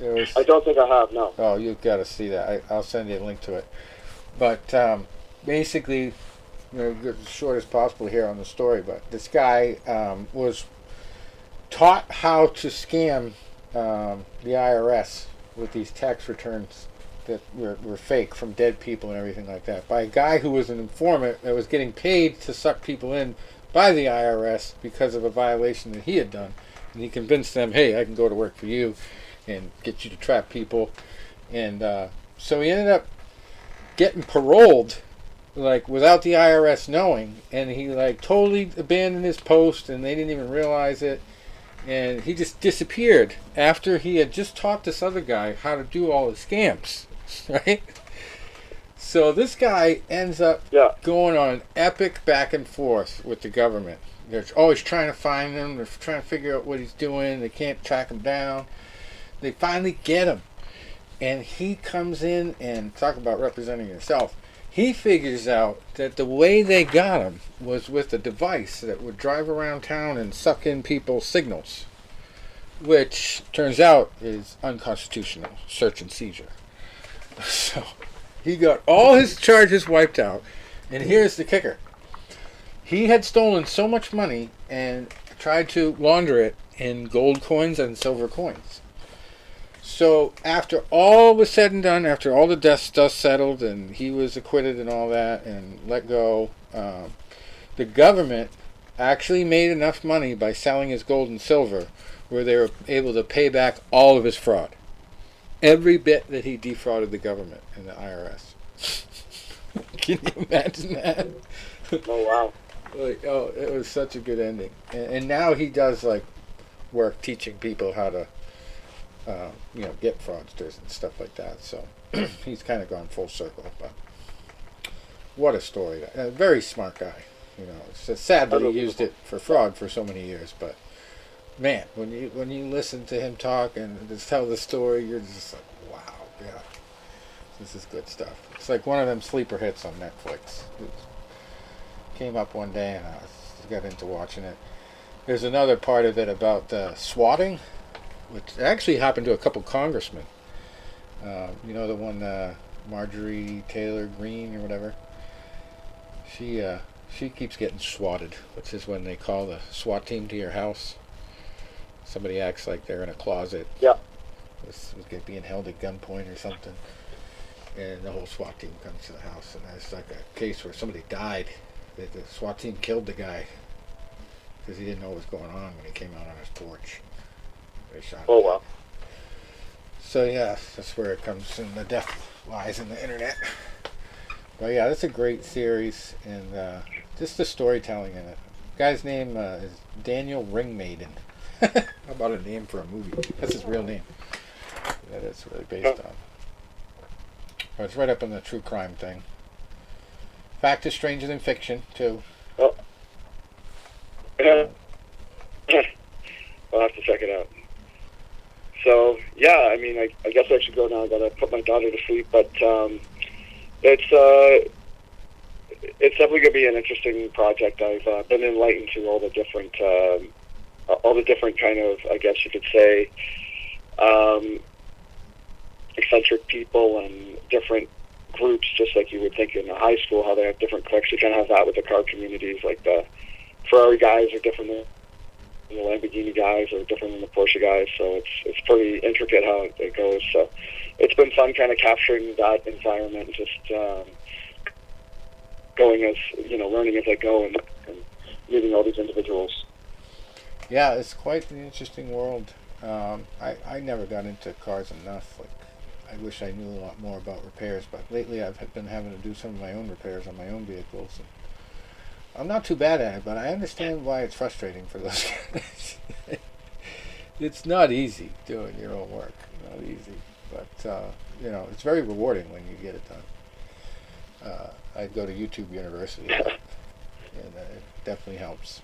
I don't think I have. No. Oh, you've got to see that. I'll send you a link to it. But basically, as short as possible here on the story. But this guy was taught how to scam the IRS with these tax returns that were fake from dead people and everything like that by a guy who was an informant that was getting paid to suck people in by the IRS because of a violation that he had done. And he convinced them, hey, I can go to work for you and get you to trap people. And so he ended up getting paroled, like, without the IRS knowing. And he, like, totally abandoned his post, and they didn't even realize it. And he just disappeared after he had just taught this other guy how to do all the scams, right? So this guy ends up going on an epic back and forth with the government. They're always trying to find him. They're trying to figure out what he's doing. They can't track him down. They finally get him. And he comes in and, talk about representing yourself. He figures out that the way they got him was with a device that would drive around town and suck in people's signals, which turns out is unconstitutional, search and seizure. So he got all his charges wiped out, and here's the kicker. He had stolen so much money and tried to launder it in gold coins and silver coins. So after all was said and done, after all the dust settled and he was acquitted and all that and let go, the government actually made enough money by selling his gold and silver where they were able to pay back all of his fraud. Every bit that he defrauded the government and the IRS. Can you imagine that? Oh, wow. Like, oh, it was such a good ending. And now he does, like, work teaching people how to get fraudsters and stuff like that. So he's kind of gone full circle. But what a story! A very smart guy. It's just sad that he used it for fraud for so many years. But man, when you listen to him talk and just tell the story, you're just like, wow, yeah, this is good stuff. It's like one of them sleeper hits on Netflix. It came up one day and I got into watching it. There's another part of it about swatting, which actually happened to a couple congressmen. The one, Marjorie Taylor Greene or whatever. She keeps getting swatted, which is when they call the SWAT team to your house. Somebody acts like they're in a closet. Yeah. Was being held at gunpoint or something. And the whole SWAT team comes to the house. And there's like a case where somebody died. The SWAT team killed the guy. because he didn't know what was going on when he came out on his porch. They shot him. Oh, wow. So yeah, that's where it comes, and the death lies in the internet. But yeah, that's a great series, and just the storytelling in it. The guy's name is Daniel Ringmaiden. How about a name for a movie? That's his real name. That it's really based on. But it's right up in the true crime thing. Fact is stranger than fiction, too. Oh. I'll have to check it out. So, yeah, I mean, I guess I should go now. I gotta put my daughter to sleep, but it's definitely gonna be an interesting project. I've been enlightened to all the different kind of, I guess you could say, eccentric people and different groups, just like you would think in a high school, how they have different cliques. You kind of have that with the car communities, like the Ferrari guys are different than the Lamborghini guys, are different than the Porsche guys. So it's pretty intricate how it goes. So it's been fun kind of capturing that environment, and just going as, learning as I go, and meeting all these individuals. Yeah, it's quite an interesting world. I never got into cars enough. Like, I wish I knew a lot more about repairs, but lately I've been having to do some of my own repairs on my own vehicles. And I'm not too bad at it, but I understand why it's frustrating for those guys. It's not easy doing your own work. Not easy, but it's very rewarding when you get it done. I'd go to YouTube University, and it definitely helps.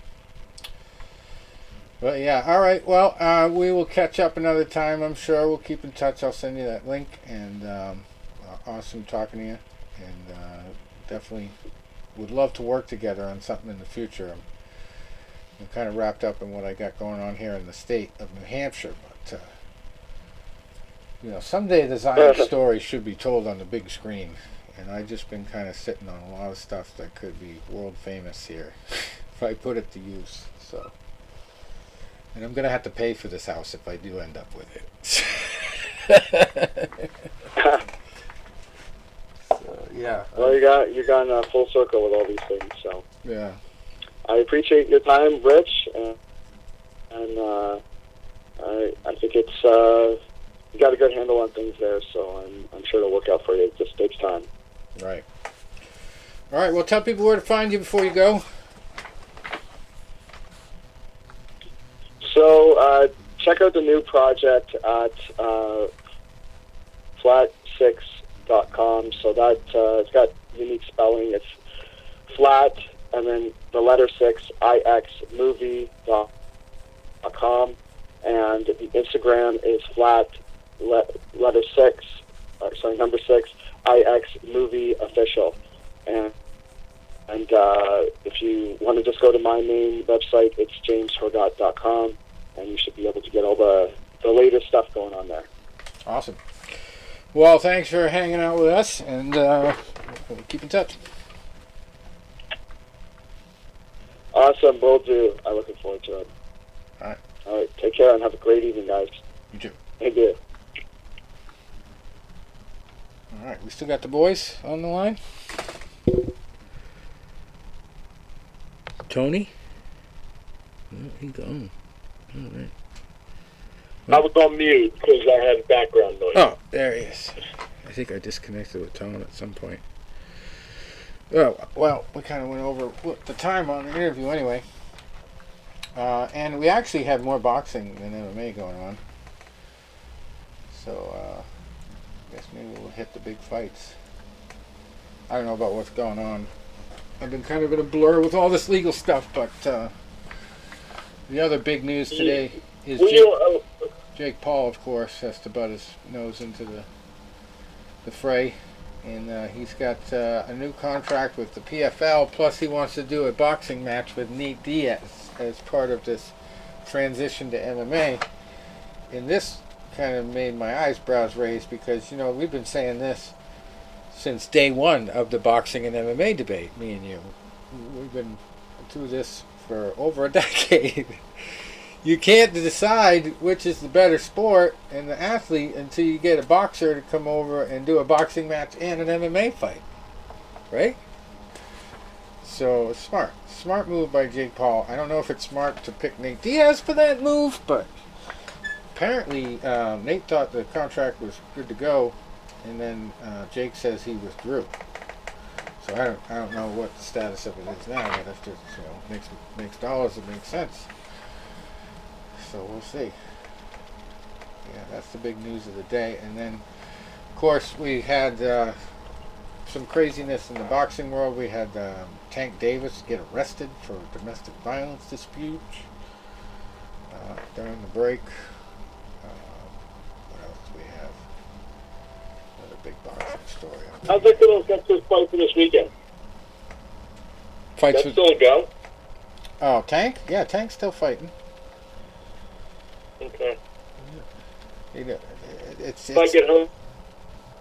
But yeah, all right. Well, we will catch up another time. I'm sure we'll keep in touch. I'll send you that link, and awesome talking to you, and definitely would love to work together on something in the future. I'm kind of wrapped up in what I got going on here in the state of New Hampshire, but someday the Zion story should be told on the big screen, and I've just been kind of sitting on a lot of stuff that could be world famous here if I put it to use. So. And I'm going to have to pay for this house if I do end up with it. So, yeah. Well, you've gone full circle with all these things. So yeah, I appreciate your time, Rich, and I think it's you got a good handle on things there. So I'm sure it'll work out for you. It just takes time. Right. All right. Well, tell people where to find you before you go. So check out the new project at flat6.com. So that it's got unique spelling. It's flat and then the letter 6 ixmovie.com, and the Instagram is flat letter 6 number 6 ixmovieofficial. And if you want to just go to my main website, it's jameshorgot.com, and you should be able to get all the latest stuff going on there. Awesome. Well, thanks for hanging out with us, and we'll keep in touch. Awesome, will do. I'm looking forward to it. All right. All right, take care and have a great evening, guys. You too. Thank you. All right, we still got the boys on the line. Tony? Oh, he gone. All right. I was on mute because I had background noise. Oh, there he is. I think I disconnected with Tone at some point. Oh, well, we kind of went over the time on the interview anyway. And we actually had more boxing than MMA going on. So, I guess maybe we'll hit the big fights. I don't know about what's going on. I've been kind of in a blur with all this legal stuff, but the other big news today is Jake Paul, of course, has to butt his nose into the fray. And he's got a new contract with the PFL, plus he wants to do a boxing match with Nate Diaz as part of this transition to MMA. And this kind of made my eyebrows raise because, we've been saying this since day one of the boxing and MMA debate, me and you. We've been through this for over a decade. You can't decide which is the better sport and the athlete until you get a boxer to come over and do a boxing match and an MMA fight. Right? So smart move by Jake Paul. I don't know if it's smart to pick Nate Diaz for that move, but apparently Nate thought the contract was good to go, and then Jake says he withdrew. So I don't know what the status of it is now, but if it makes dollars, it makes sense. So we'll see. Yeah, that's the big news of the day. And then, of course, we had some craziness in the boxing world. We had Tank Davis get arrested for a domestic violence dispute during the break. What else do we have? Another big boxing story. How's that little Texas fight for this weekend? Fights That's with, still a go? oh, Tank? Yeah, Tank's still fighting. Okay. It's If I get home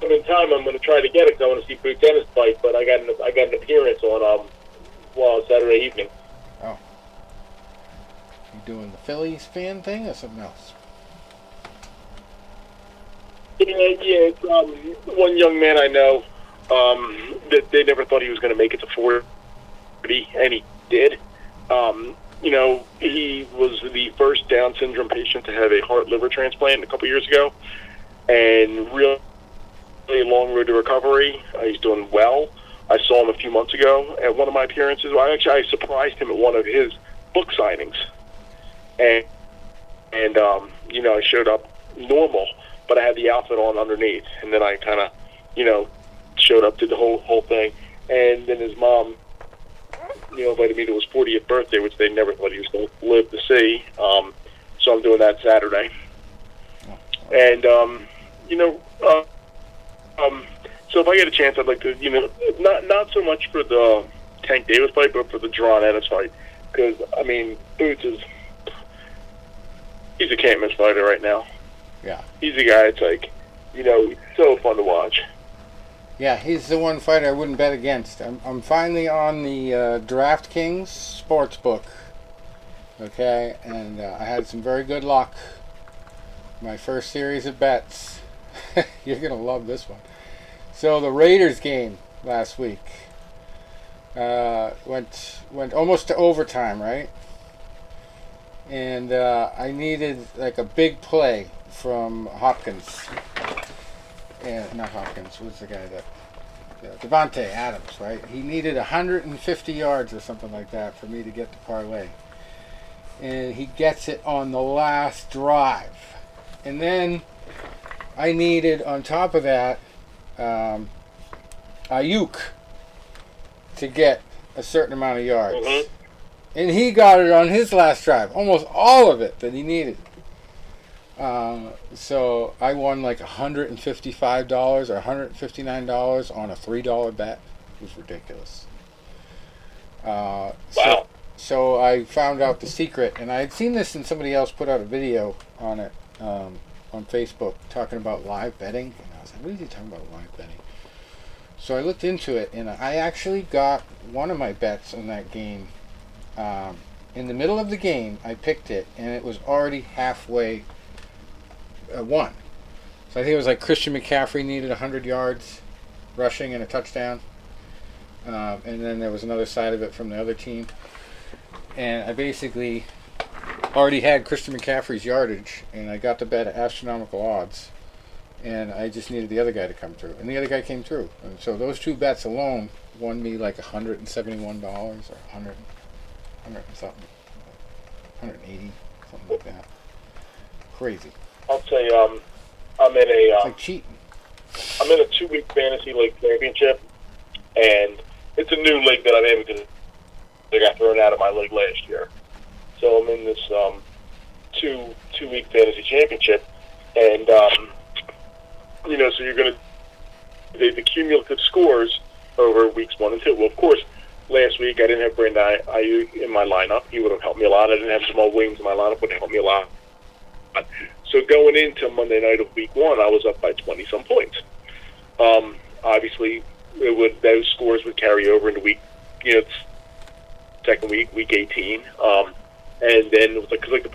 in time, I'm going to try to get it 'cause I want to see Boots Dennis fight, but I got an appearance on Saturday evening. you doing the Phillies fan thing or something else? Yeah, it's one young man I know that they never thought he was going to make it to 40, and he did. He was the first Down syndrome patient to have a heart-liver transplant a couple years ago, and really long road to recovery. He's doing well. I saw him a few months ago at one of my appearances. I surprised him at one of his book signings, and I showed up normal, but I had the outfit on underneath, and then I kind of, showed up, did the whole thing, and then his mom, invited me to his 40th birthday, which they never thought he was going to live to see. So I'm doing that Saturday, and so if I get a chance, I'd like to, not so much for the Tank Davis fight, but for the Jerron Ennis fight, because Boots he's a can't miss fighter right now. Yeah. He's a guy. It's like, he's so fun to watch. Yeah, he's the one fighter I wouldn't bet against. I'm finally on the DraftKings sportsbook. Okay, and I had some very good luck. My first series of bets. You're gonna love this one. So the Raiders game last week went almost to overtime, right? And I needed like a big play from Hopkins. Yeah, not Hopkins. Who's the guy that? Devontae Adams, right? He needed 150 yards or something like that for me to get the parlay. And he gets it on the last drive. And then I needed, on top of that, Ayuk to get a certain amount of yards. Mm-hmm. And he got it on his last drive. Almost all of it that he needed. So I won like $155 or $159 on a $3 bet. It was ridiculous. Wow. So I found out the secret, and I had seen this, and somebody else put out a video on it on Facebook talking about live betting. And I was like, what is he talking about live betting? So I looked into it, and I actually got one of my bets on that game. In the middle of the game, I picked it, and it was already halfway won. So I think it was like Christian McCaffrey needed 100 yards rushing and a touchdown. And then there was another side of it from the other team. And I basically already had Christian McCaffrey's yardage, and I got the bet at astronomical odds. And I just needed the other guy to come through. And the other guy came through. And so those two bets alone won me like $171 or 100 and something. 180, something like that. Crazy. I'll say I'm in It's like cheating. I'm in a 2-week fantasy league championship, and it's a new league that I'm in because I got thrown out of my league last year. So I'm in this two-week fantasy championship, and so you're going to the cumulative scores over weeks 1 and 2. Well, of course, last week I didn't have Brandon Ayuk in my lineup. He would have helped me a lot. I didn't have Jamal Williams in my lineup. Would have helped me a lot. So going into Monday night of week 1, I was up by 20-some points. Obviously, those scores would carry over into week, second week, week 18. And then it was like the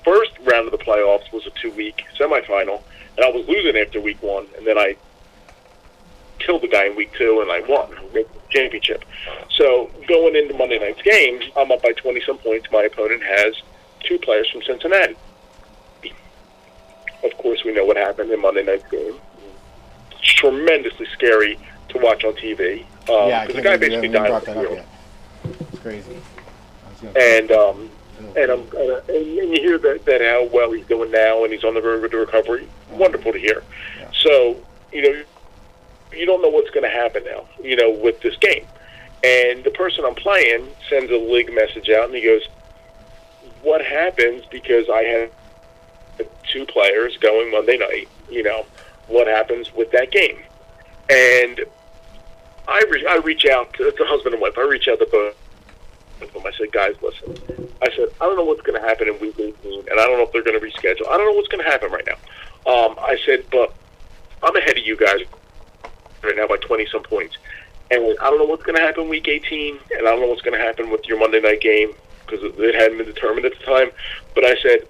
first round of the playoffs was a 2-week semifinal, and I was losing after week 1, and then I killed the guy in week 2, and I won. championship. So going into Monday night's game, I'm up by 20-some points. My opponent has 2 players from Cincinnati. Of course, we know what happened in Monday night's game. It's tremendously scary to watch on TV. Yeah, I because the can't guy believe basically you haven't died brought on the that up field. yet. It's crazy. I was gonna And you hear that how well he's doing now, and he's on the road to recovery. Wonderful to hear. Yeah. So, you don't know what's going to happen now, with this game. And the person I'm playing sends a league message out, and he goes, what happens because I have 2 players going Monday night, what happens with that game? And I reach out to the husband and wife. I reach out to both of them. I said, guys, listen. I said, I don't know what's going to happen in week 18, and I don't know if they're going to reschedule. I don't know what's going to happen right now. I said, but I'm ahead of you guys right now by 20-some points. And I don't know what's going to happen week 18, and I don't know what's going to happen with your Monday night game because it hadn't been determined at the time. But I said,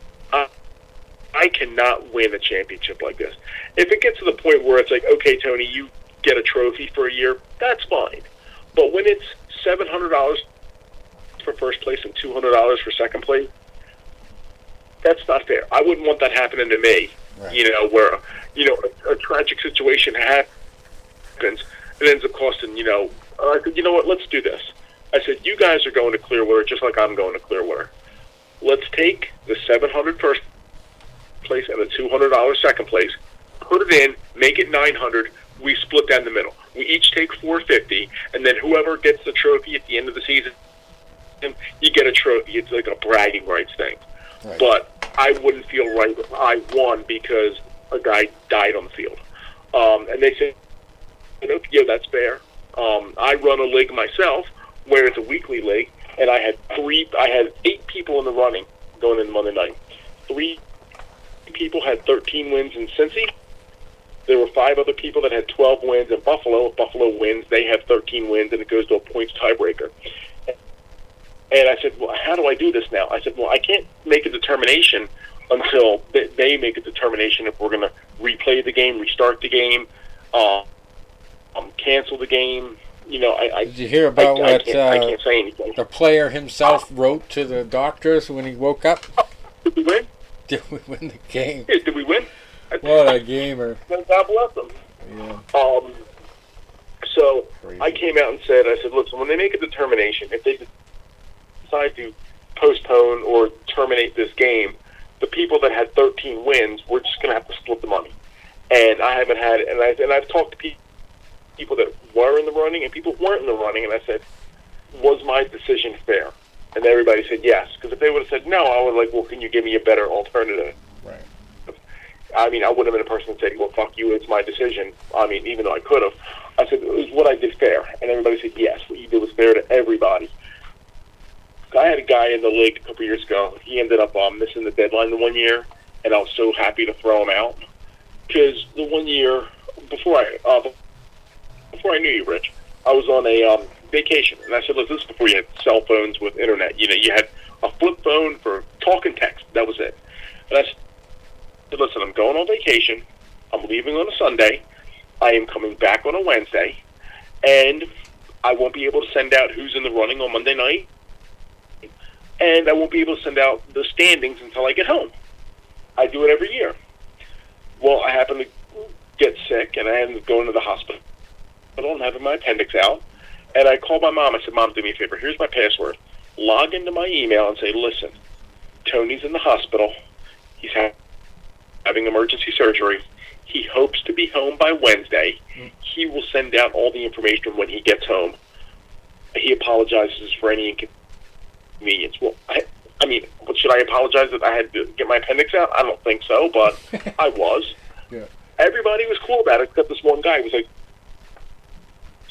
I cannot win a championship like this. If it gets to the point where it's like, okay, Tony, you get a trophy for a year, that's fine. But when it's $700 for first place and $200 for second place, that's not fair. I wouldn't want that happening to me. Right. Where a tragic situation happens and it ends up costing. I said, you know what? Let's do this. I said, you guys are going to Clearwater just like I'm going to Clearwater. Let's take the $700 first place and the $200 second place, put it in, make it $900. We split down the middle. We each take $450, and then whoever gets the trophy at the end of the season, you get a trophy. It's like a bragging rights thing. Right. But I wouldn't feel right if I won because a guy died on the field. And they said, yeah, that's fair. I run a league myself where it's a weekly league, and I had 8 people in the running going into Monday night. 3 people had 13 wins in Cincy. There were 5 other people that had 12 wins in Buffalo. If Buffalo wins, they have 13 wins, and it goes to a points tiebreaker. And I said, well, how do I do this now? I said, well, I can't make a determination until they make a determination if we're going to replay the game, restart the game, cancel the game. Did you hear about I can't say anything. The player himself wrote to the doctors when he woke up? Did we win? Did we win the game? Yeah, did we win? What a gamer. God bless them. Yeah. So Crazy. I came out and said, listen, when they make a determination, if they decide to postpone or terminate this game, the people that had 13 wins, we're just going to have to split the money. And I haven't had, and I've talked to people that were in the running and people who weren't in the running, and I said, was my decision fair? And everybody said yes. Because if they would have said no, I would well, can you give me a better alternative? Right. I would have been a person that said, well, fuck you, it's my decision. Even though I could have. I said, was what I did fair? And everybody said, yes, what you did was fair to everybody. I had a guy in the league a couple years ago. He ended up missing the deadline the one year, and I was so happy to throw him out. Because the one year, before I knew you, Rich, I was on a vacation. And I said, look, this is before you had cell phones with internet. You had a flip phone for talk and text. That was it. And I said, listen, I'm going on vacation. I'm leaving on a Sunday. I am coming back on a Wednesday. And I won't be able to send out who's in the running on Monday night. And I won't be able to send out the standings until I get home. I do it every year. Well, I happen to get sick, and I ended up going to the hospital and having my appendix out. And I called my mom. I said, Mom, do me a favor. Here's my password. Log into my email and say, listen, Tony's in the hospital. He's having emergency surgery. He hopes to be home by Wednesday. He will send out all the information when he gets home. He apologizes for any inconvenience. Well, should I apologize that I had to get my appendix out? I don't think so, but I was. Yeah. Everybody was cool about it except this one guy. He was like,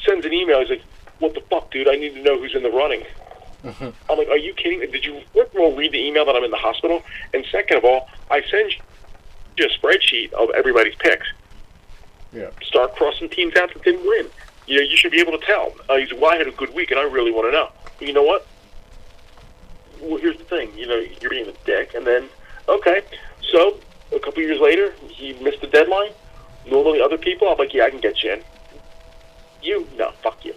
sends an email. He's like, what the fuck, dude? I need to know who's in the running. I'm like, are you kidding? Did you, first of all, read the email that I'm in the hospital? And second of all, I send you a spreadsheet of everybody's picks. Yeah. Start crossing teams out that didn't win. You should be able to tell. He's like, well, I had a good week, and I really want to know. You know what? Well, here's the thing. You're being a dick. And then, okay. So, a couple years later, he missed the deadline. Normally, other people, I'm like, yeah, I can get you in. No, fuck you.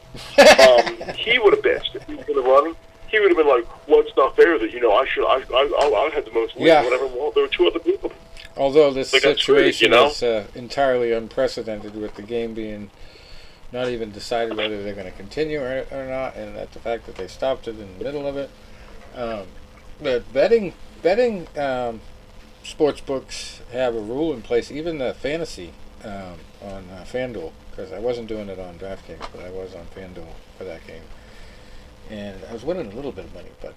He would have bitched if he was going to run. He would have been like, "Well, it's not fair that I had the most leads, Yeah. whatever." Well, there were two other people. Although this Like, that's screwed, situation you know? is entirely unprecedented, with the game being not even decided whether they're going to continue or not, and that the fact that they stopped it in the middle of it. But betting sports books have a rule in place, even the fantasy on FanDuel, because I wasn't doing it on DraftKings, but I was on FanDuel for that game. And I was winning a little bit of money, but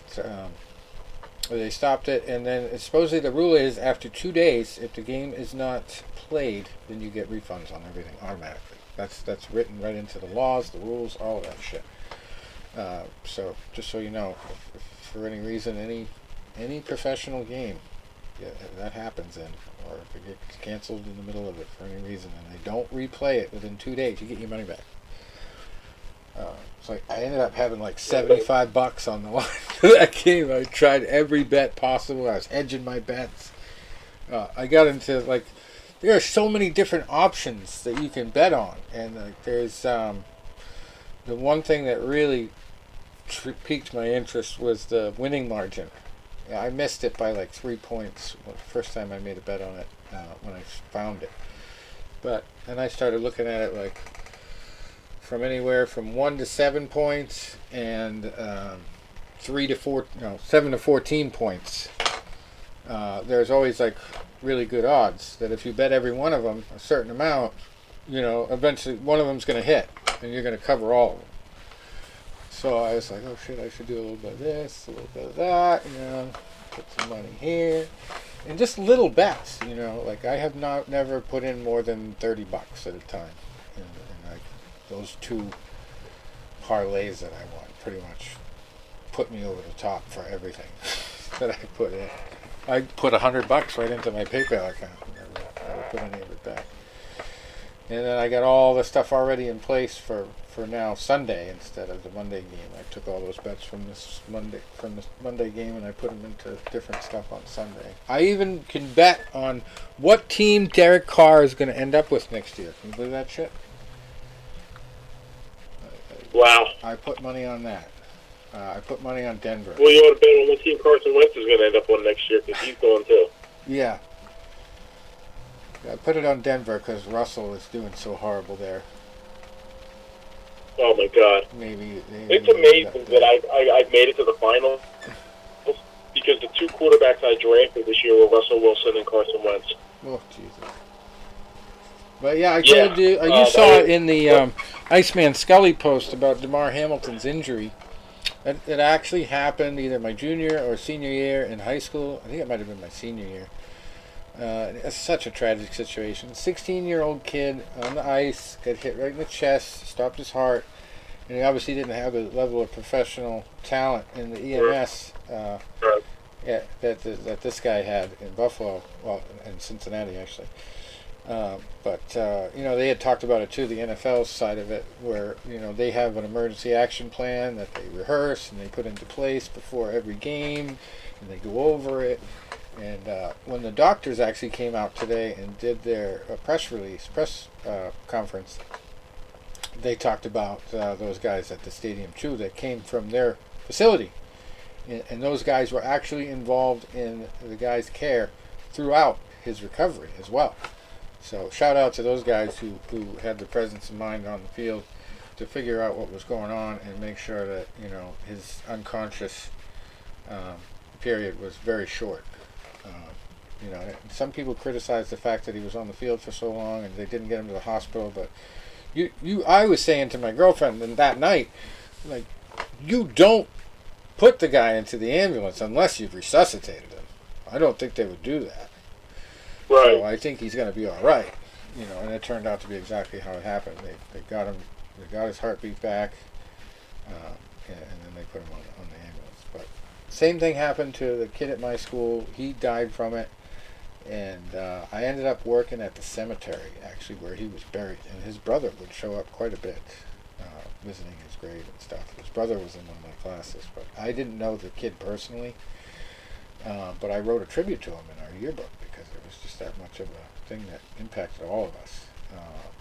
they stopped it. And then supposedly the rule is after 2 days, if the game is not played, then you get refunds on everything automatically. That's written right into the laws, the rules, all of that shit. So just so you know, if for any reason any professional game that happens in, or if it gets canceled in the middle of it for any reason, and they don't replay it within 2 days, you get your money back. So I ended up having like $75 on the line for that game. I tried every bet possible. I was hedging my bets. I got into like, there are so many different options that you can bet on, and there's the one thing that really piqued my interest was the winning margin. Yeah, I missed it by like 3 points the first time I made a bet on it when I found it. But then I started looking at it like from anywhere from 1 to 7 points and 7 to 14 points. There's always like really good odds that if you bet every one of them a certain amount, eventually one of them's going to hit and you're going to cover all of them. So I was like, oh shit, I should do a little bit of this, a little bit of that, put some money here. And just little bets, like I have never put in more than $30 at a time. And like those 2 parlays that I won pretty much put me over the top for everything that I put in. I put $100 right into my PayPal account. Never put any of it back. And then I got all the stuff already in place for now Sunday instead of the Monday game. I took all those bets from this Monday game and I put them into different stuff on Sunday. I even can bet on what team Derek Carr is going to end up with next year. Can you believe that shit? Wow. I put money on that. I put money on Denver. Well, you want to bet on what team Carson Wentz is going to end up on next year, because he's going too. Yeah. I put it on Denver because Russell is doing so horrible there. Oh my God! Maybe it's amazing that I've made it to the final, because the 2 quarterbacks I drafted this year were Russell Wilson and Carson Wentz. Oh Jesus! But yeah, I told you. You saw it in the Iceman Scully post about DeMar Hamilton's injury. It actually happened either my junior or senior year in high school. I think it might have been my senior year. It's such a tragic situation. 16-year-old kid on the ice got hit right in the chest, stopped his heart, and he obviously didn't have the level of professional talent in the EMS that this guy had in Buffalo, well, in Cincinnati actually. But they had talked about it too, the NFL side of it, where they have an emergency action plan that they rehearse and they put into place before every game, and they go over it. And when the doctors actually came out today and did their press conference, they talked about those guys at the stadium too that came from their facility, and those guys were actually involved in the guy's care throughout his recovery as well. So shout out to those guys who had the presence of mind on the field to figure out what was going on and make sure that his unconscious period was very short. Some people criticize the fact that he was on the field for so long and they didn't get him to the hospital. But I was saying to my girlfriend that night, like, you don't put the guy into the ambulance unless you've resuscitated him. I don't think they would do that. Right. So I think he's going to be all right. And it turned out to be exactly how it happened. They got him. They got his heartbeat back, and then they put him on the ambulance. But same thing happened to the kid at my school. He died from it. And I ended up working at the cemetery, actually, where he was buried. And his brother would show up quite a bit, visiting his grave and stuff. His brother was in one of my classes, but I didn't know the kid personally. But I wrote a tribute to him in our yearbook because it was just that much of a thing that impacted all of us.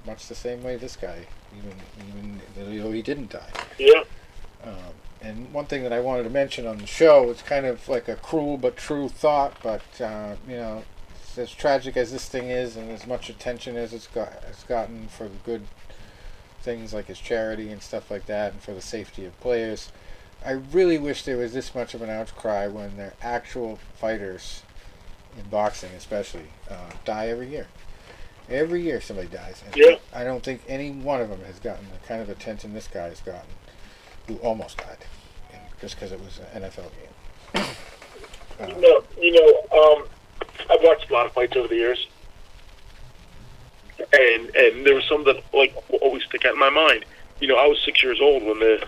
much the same way this guy, even though he didn't die. Yeah. And one thing that I wanted to mention on the show, it's kind of like a cruel but true thought, but as tragic as this thing is, and as much attention as it's gotten for the good things like his charity and stuff like that, and for the safety of players, I really wish there was this much of an outcry when their actual fighters, in boxing especially, die every year. Every year somebody dies. And Yeah. I don't think any one of them has gotten the kind of attention this guy has gotten, who almost died, just because it was an NFL game. I've watched a lot of fights over the years, and there was some that like will always stick out in my mind. I was 6 years old when the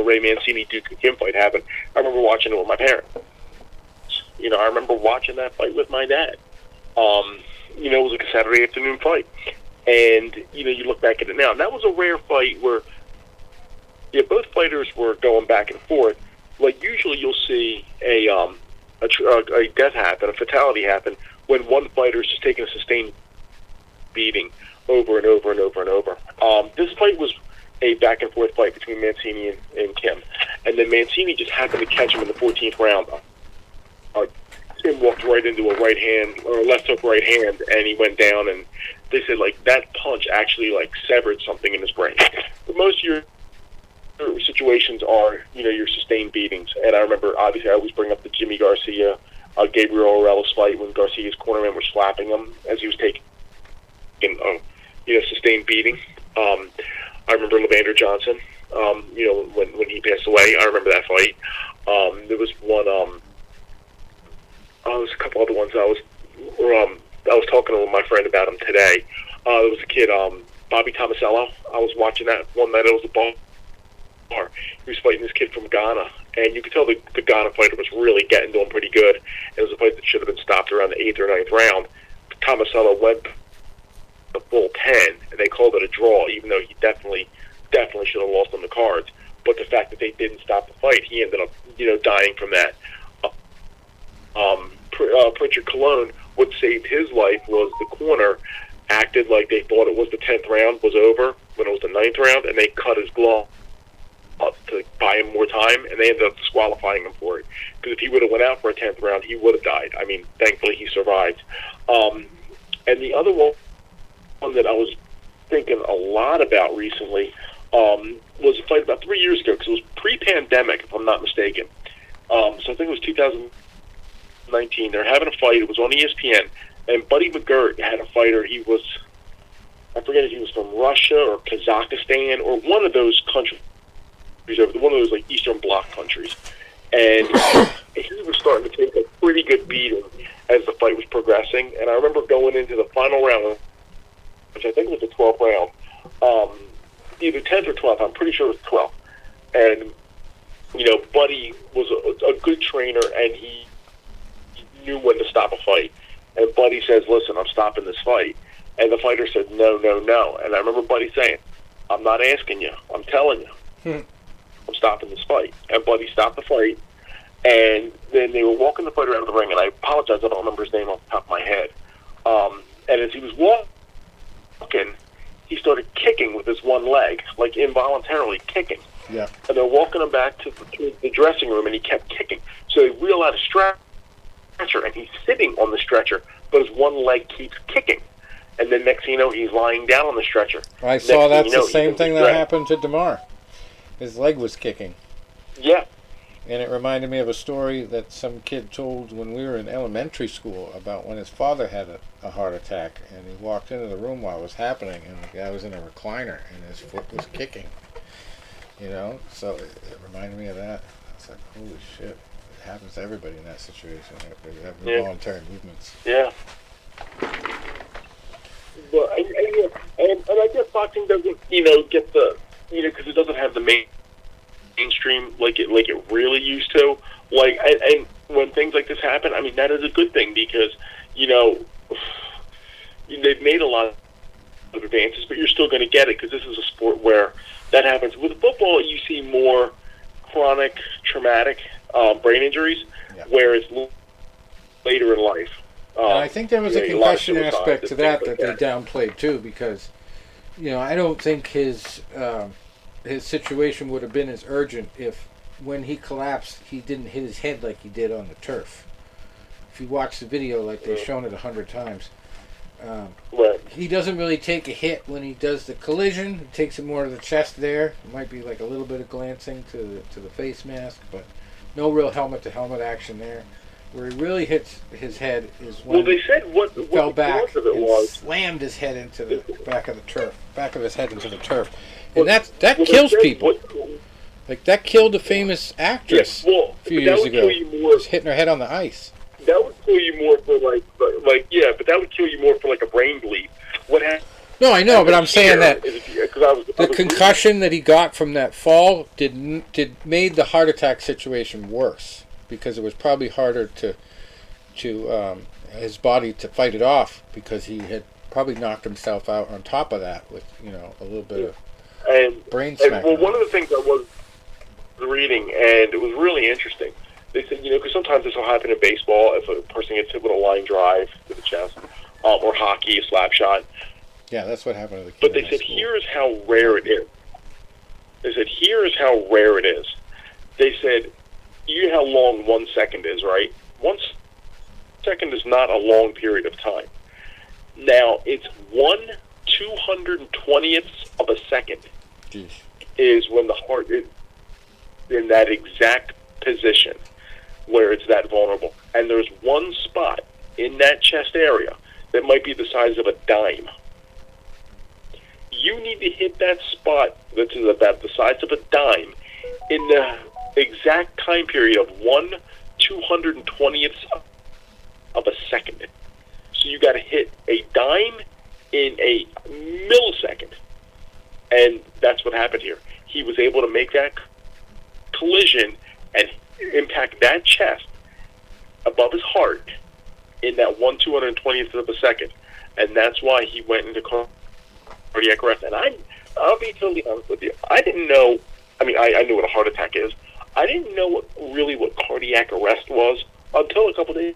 Ray Mancini Duke Kim fight happened. I remember watching it with my parents. I remember watching that fight with my dad. It was like a Saturday afternoon fight, and you look back at it now, and that was a rare fight where both fighters were going back and forth. Like usually, you'll see a death happen, a fatality happen, when one fighter is just taking a sustained beating over and over and over and over. This fight was a back and forth fight between Mancini and Kim, and then Mancini just happened to catch him in the 14th round. Kim walked right into a right hand or a left hook right hand, and he went down. And they said like that punch actually like severed something in his brain. But most of your situations are your sustained beatings, and I remember obviously I always bring up the Jimmy Garcia, Gabriel Orellas fight when Garcia's cornerman was slapping him as he was taking sustained beating. I remember Levander Johnson, when he passed away. I remember that fight. There was one. There was a couple other ones. I was talking to my friend about him today. There was a kid, Bobby Tomasello. I was watching that one night. It was a bar. He was fighting this kid from Ghana, and you could tell the Ghana fighter was really getting to him pretty good. It was a fight that should have been stopped around the 8th or 9th round. Tomasello went the full 10, and they called it a draw, even though he definitely should have lost on the cards. But the fact that they didn't stop the fight, he ended up, dying from that. Pritchard Colon, what saved his life was the corner acted like they thought it was the 10th round was over when it was the 9th round, and they cut his glove to buy him more time, and they ended up disqualifying him for it. Because if he would have went out for a 10th round, he would have died. I mean, thankfully he survived. And the other one that I was thinking a lot about recently was a fight about 3 years ago, because it was pre-pandemic, if I'm not mistaken. So I think it was 2019. They're having a fight. It was on ESPN, and Buddy McGirt had a fighter. I forget if he was from Russia or Kazakhstan or one of those countries, one of those like Eastern Bloc countries, and he was starting to take a pretty good beating as the fight was progressing. And I remember going into the final round, which I think was the 12th round, either 10th or 12th. I'm pretty sure it was 12th. And Buddy was a good trainer, and he knew when to stop a fight. And Buddy says, "Listen, I'm stopping this fight." And the fighter said, "No, no, no." And I remember Buddy saying, "I'm not asking you. I'm telling you. I'm stopping this fight." And Buddy stopped the fight. And then they were walking the fighter out of the ring. And I apologize, I don't remember his name off the top of my head. And as he was walking, he started kicking with his one leg, like involuntarily kicking. Yeah. And they're walking him back to the dressing room, and he kept kicking. So they reel out a stretcher, and he's sitting on the stretcher, but his one leg keeps kicking. And then next thing you know, he's lying down on the stretcher. I saw that's the same thing that happened to DeMar. His leg was kicking. Yeah. And it reminded me of a story that some kid told when we were in elementary school about when his father had a heart attack, and he walked into the room while it was happening, and the guy was in a recliner, and his foot was kicking. So it reminded me of that. I was like, holy shit. It happens to everybody in that situation. They have involuntary movements. Yeah. But and I guess boxing doesn't, get the, because it doesn't have the mainstream like it really used to. Like, and when things like this happen, I mean, that is a good thing, because they've made a lot of advances, but you're still going to get it, because this is a sport where that happens. With football, you see more chronic traumatic brain injuries, where it's later in life. And I think there was a concussion aspect to that they downplayed too, because I don't think his situation would have been as urgent if, when he collapsed, he didn't hit his head like he did on the turf. If you watch the video, like they've shown it 100 times, Right. he doesn't really take a hit when he does the collision. He takes it more to the chest there. It might be like a little bit of glancing to the face mask, but no real helmet-to-helmet action there. Where he really hits his head is when They said what he the fell back cause of it and was. slammed his head into the back of the turf, back of his head into the turf, Well, and that they kills said people. Like that killed a famous actress a few years ago. Kill you more. Just hitting her head on the ice. That would kill you more for but that would kill you more for like a brain bleed. What happened? No, I know, but I'm saying that the the concussion that he got from that fall made the heart attack situation worse, because it was probably harder to his body to fight it off, because he had probably knocked himself out on top of that with a little bit of brain smack. Well, one of the things I was reading, and it was really interesting. They said, because sometimes this will happen in baseball if a person gets hit with a line drive to the chest, or hockey, a slap shot. Yeah, that's what happened to the kid. But they said, here's how rare it is. They said, here's how rare it is. They said, you know how long 1 second is, right? 1 second is not a long period of time. Now, it's 1/220th of a second. Jeez. Is when the heart is in that exact position where it's that vulnerable. And there's one spot in that chest area that might be the size of a dime. You need to hit that spot that's about the size of a dime in the exact time period of 1/220th of a second. So you got to hit a dime in a millisecond. And that's what happened here. He was able to make that collision and impact that chest above his heart in that 1/220th of a second. And that's why he went into cardiac arrest. And I'll be totally honest with you. I didn't know. I mean, I knew what a heart attack is. I didn't know what cardiac arrest was until a couple days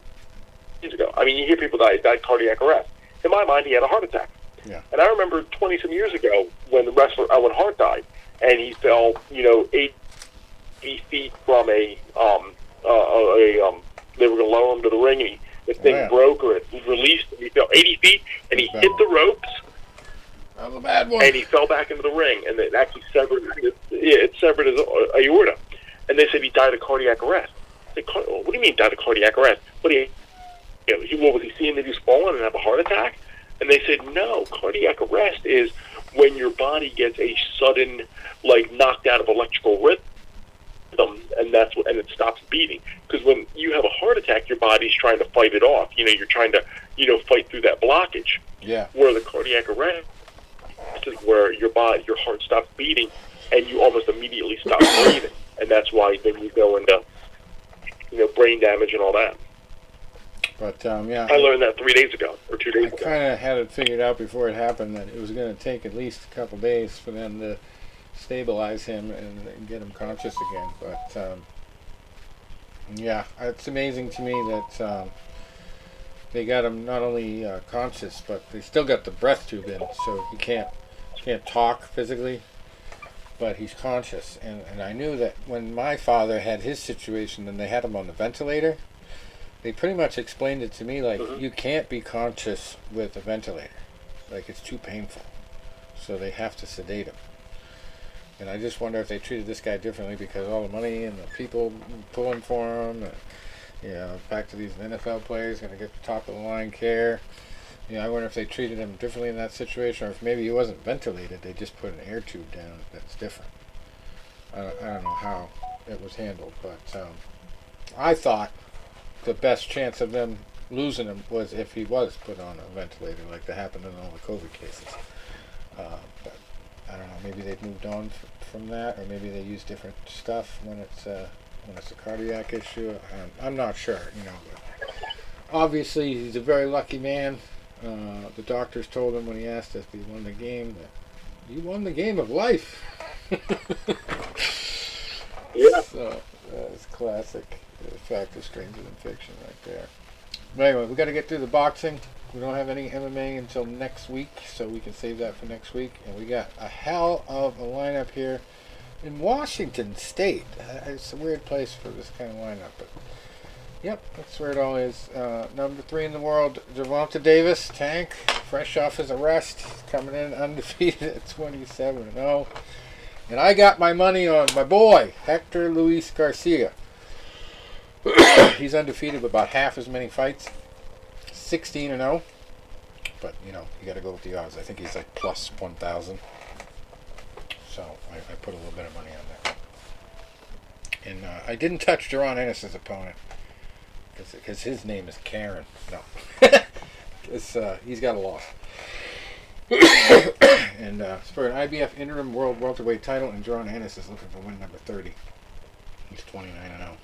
ago. I mean, you hear people died cardiac arrest. In my mind, he had a heart attack. Yeah. And I remember 20-some years ago when the wrestler Owen Hart died, and he fell, 80 feet from they were going to lower him to the ring, and the thing broke or it released, and he fell 80 feet, and he hit the ropes. That was a bad one. And he fell back into the ring, and it actually severed his aorta. And they said he died of cardiac arrest. I said, what do you mean died of cardiac arrest? What was he seeing that he was falling and have a heart attack? And they said, no, cardiac arrest is when your body gets a sudden, knocked out of electrical rhythm, and it stops beating. Because when you have a heart attack, your body's trying to fight it off. You're trying to, fight through that blockage. Yeah. Where the cardiac arrest is where your heart stops beating, and you almost immediately stop breathing. And that's why then you go into, brain damage and all that. But, yeah. I learned that 3 days ago, or 2 days ago. I kind of had it figured out before it happened that it was going to take at least a couple days for them to stabilize him and get him conscious again. But, yeah, it's amazing to me that they got him not only conscious, but they still got the breath tube in, so he can't talk physically, but he's conscious. And I knew that when my father had his situation and they had him on the ventilator, they pretty much explained it to me you can't be conscious with a ventilator. It's too painful. So they have to sedate him. And I just wonder if they treated this guy differently because all the money and the people pulling for him. And, back to these NFL players, going to get the top of the line care. I wonder if they treated him differently in that situation, or if maybe he wasn't ventilated, they just put an air tube down that's different. I don't know how it was handled, but I thought the best chance of them losing him was if he was put on a ventilator, like that happened in all the COVID cases. But I don't know. Maybe they've moved on from that, or maybe they use different stuff when it's a cardiac issue. I'm not sure. But obviously, he's a very lucky man. The doctors told him when he asked if he won the game that you won the game of life. Yeah. So that's classic. The fact is stranger than fiction right there. But anyway, we got to get through the boxing. We don't have any MMA until next week, so we can save that for next week. And we got a hell of a lineup here in Washington State. It's a weird place for this kind of lineup, but yep, that's where it all is. Number 3 in the world, Gervonta Davis, Tank, fresh off his arrest, coming in undefeated at 27-0. And I got my money on my boy, Hector Luis Garcia. He's undefeated with about half as many fights, 16-0. But, you got to go with the odds. I think he's like plus 1,000. So I put a little bit of money on that. And I didn't touch Jaron Ennis's opponent because his name is Karen. No. He's got a loss. And for an IBF interim world welterweight title, and Jaron Ennis is looking for win number 30. He's 29-0.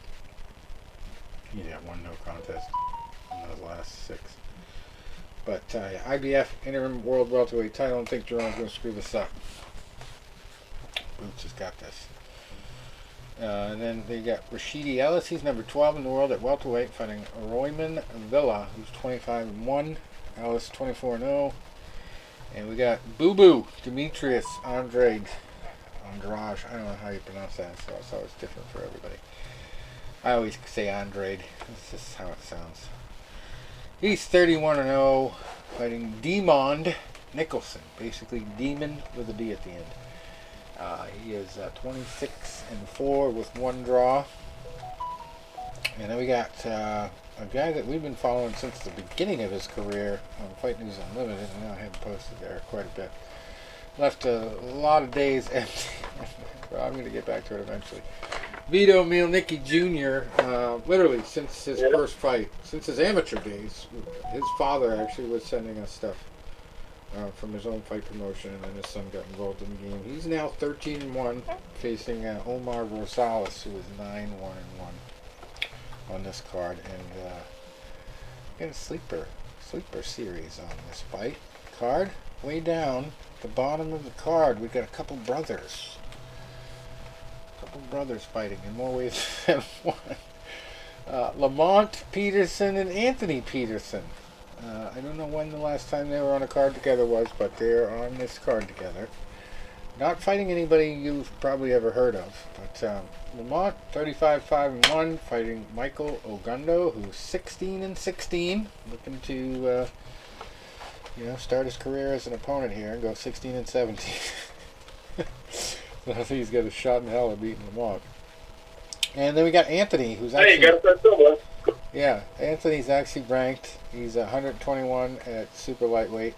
He's got 1 no contest in those last 6. But IBF interim world welterweight title, I don't think Jerome's going to screw this up. Boots has got this. And then they got Rashidi Ellis. He's number 12 in the world at welterweight, fighting Royman Villa, who's 25-1. Ellis 24-0. And we got Boo Boo Demetrius Andrade. I don't know how you pronounce that, so it's always different for everybody. I always say Andrade. That's just how it sounds. He's 31-0, fighting Demond Nicholson. Basically, Demon with a D at the end. He is 26-4 with 1 draw. And then we got a guy that we've been following since the beginning of his career on Fight News Unlimited. I know I haven't posted there quite a bit. Left a lot of days empty. Well, I'm going to get back to it eventually. Vito Mielnicki Jr., literally since his first fight, since his amateur days, his father actually was sending us stuff from his own fight promotion, and then his son got involved in the game. He's now 13-1, facing Omar Rosales, who is 9-1-1 on this card, and got a sleeper series on this fight card. Way down at the bottom of the card, we got a couple brothers. Fighting in more ways than one. Lamont Peterson and Anthony Peterson. I don't know when the last time they were on a card together was, but they're on this card together. Not fighting anybody you've probably ever heard of, but Lamont, 35-5-1, fighting Michael Ogundo, who's 16-16, looking to start his career as an opponent here and go 16-17. I think he's got a shot in hell of beating Lamont. And then we got Anthony, who's actually... Hey, you got to start. Yeah, Anthony's actually ranked. He's 121 at super lightweight.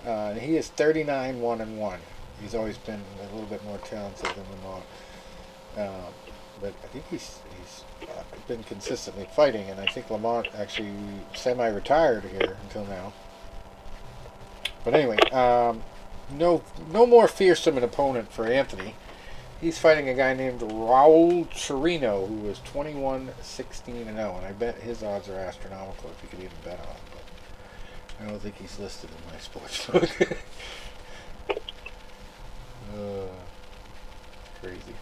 He is 39-1-1. He's always been a little bit more talented than Lamont. But I think he's been consistently fighting, and I think Lamont actually semi-retired here until now. But anyway, no more fearsome an opponent for Anthony. He's fighting a guy named Raul Chirino, who is 21-16-0, and I bet his odds are astronomical if you could even bet on him. But I don't think he's listed in my sports book. Crazy.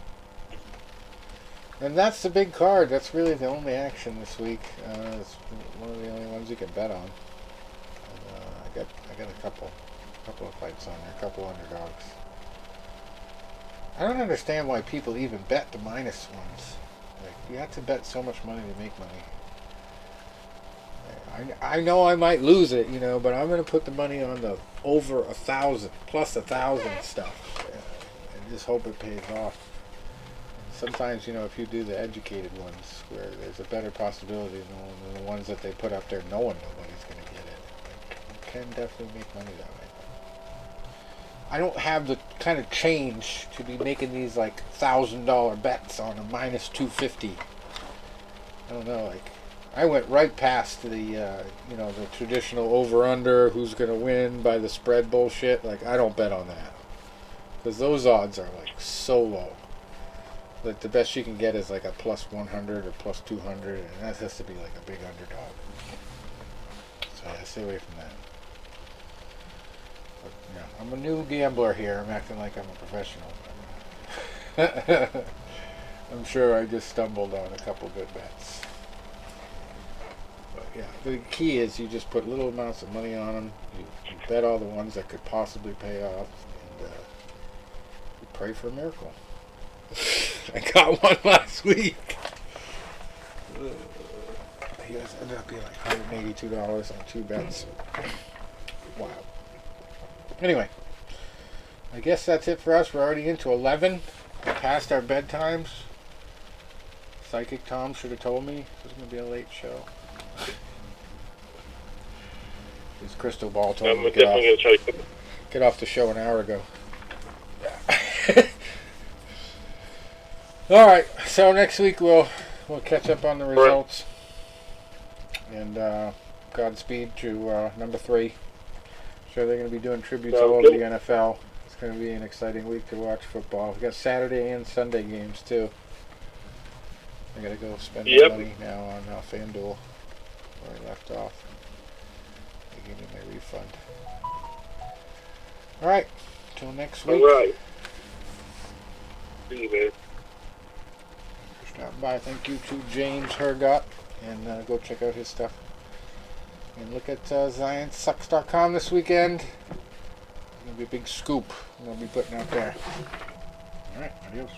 And that's the big card. That's really the only action this week. It's one of the only ones you can bet on. And, I got a couple of fights on there, a couple underdogs. I don't understand why people even bet the minus ones. Like, you have to bet so much money to make money. I know I might lose it, but I'm going to put the money on the over 1,000, plus 1,000 stuff, and just hope it pays off. Sometimes, if you do the educated ones, where there's a better possibility than the ones that they put up there knowing nobody's going to get it. You can definitely make money that way. I don't have the kind of change to be making these like $1,000 bets on a minus 250. I don't know, I went right past the the traditional over/under, who's going to win by the spread bullshit. Like, I don't bet on that because those odds are like so low. Like, the best you can get is like a plus 100 or plus 200, and that has to be like a big underdog. So I stay away from that. Yeah, I'm a new gambler here. I'm acting like I'm a professional. I'm sure I just stumbled on a couple good bets. But yeah, the key is you just put little amounts of money on them. You bet all the ones that could possibly pay off, and you pray for a miracle. I got one last week. He ended up being like $182 on 2 bets. Wow. Anyway, I guess that's it for us. We're already into 11. We're past our bedtimes. Psychic Tom should have told me this was going to be a late show. His crystal ball told me to get off the show an hour ago. Yeah. All right, so next week we'll catch up on the results. And Godspeed to number 3. Sure, they're going to be doing tributes all over the NFL. It's going to be an exciting week to watch football. We've got Saturday and Sunday games too. I got to go spend my money now on FanDuel where I left off. They gave me my refund. All right, till next week. All right. See you, man. Stop by. Thank you to James Hergott, and go check out his stuff. And look at ZionSucks.com this weekend. It's going to be a big scoop I'm going to be putting out there. All right, adios.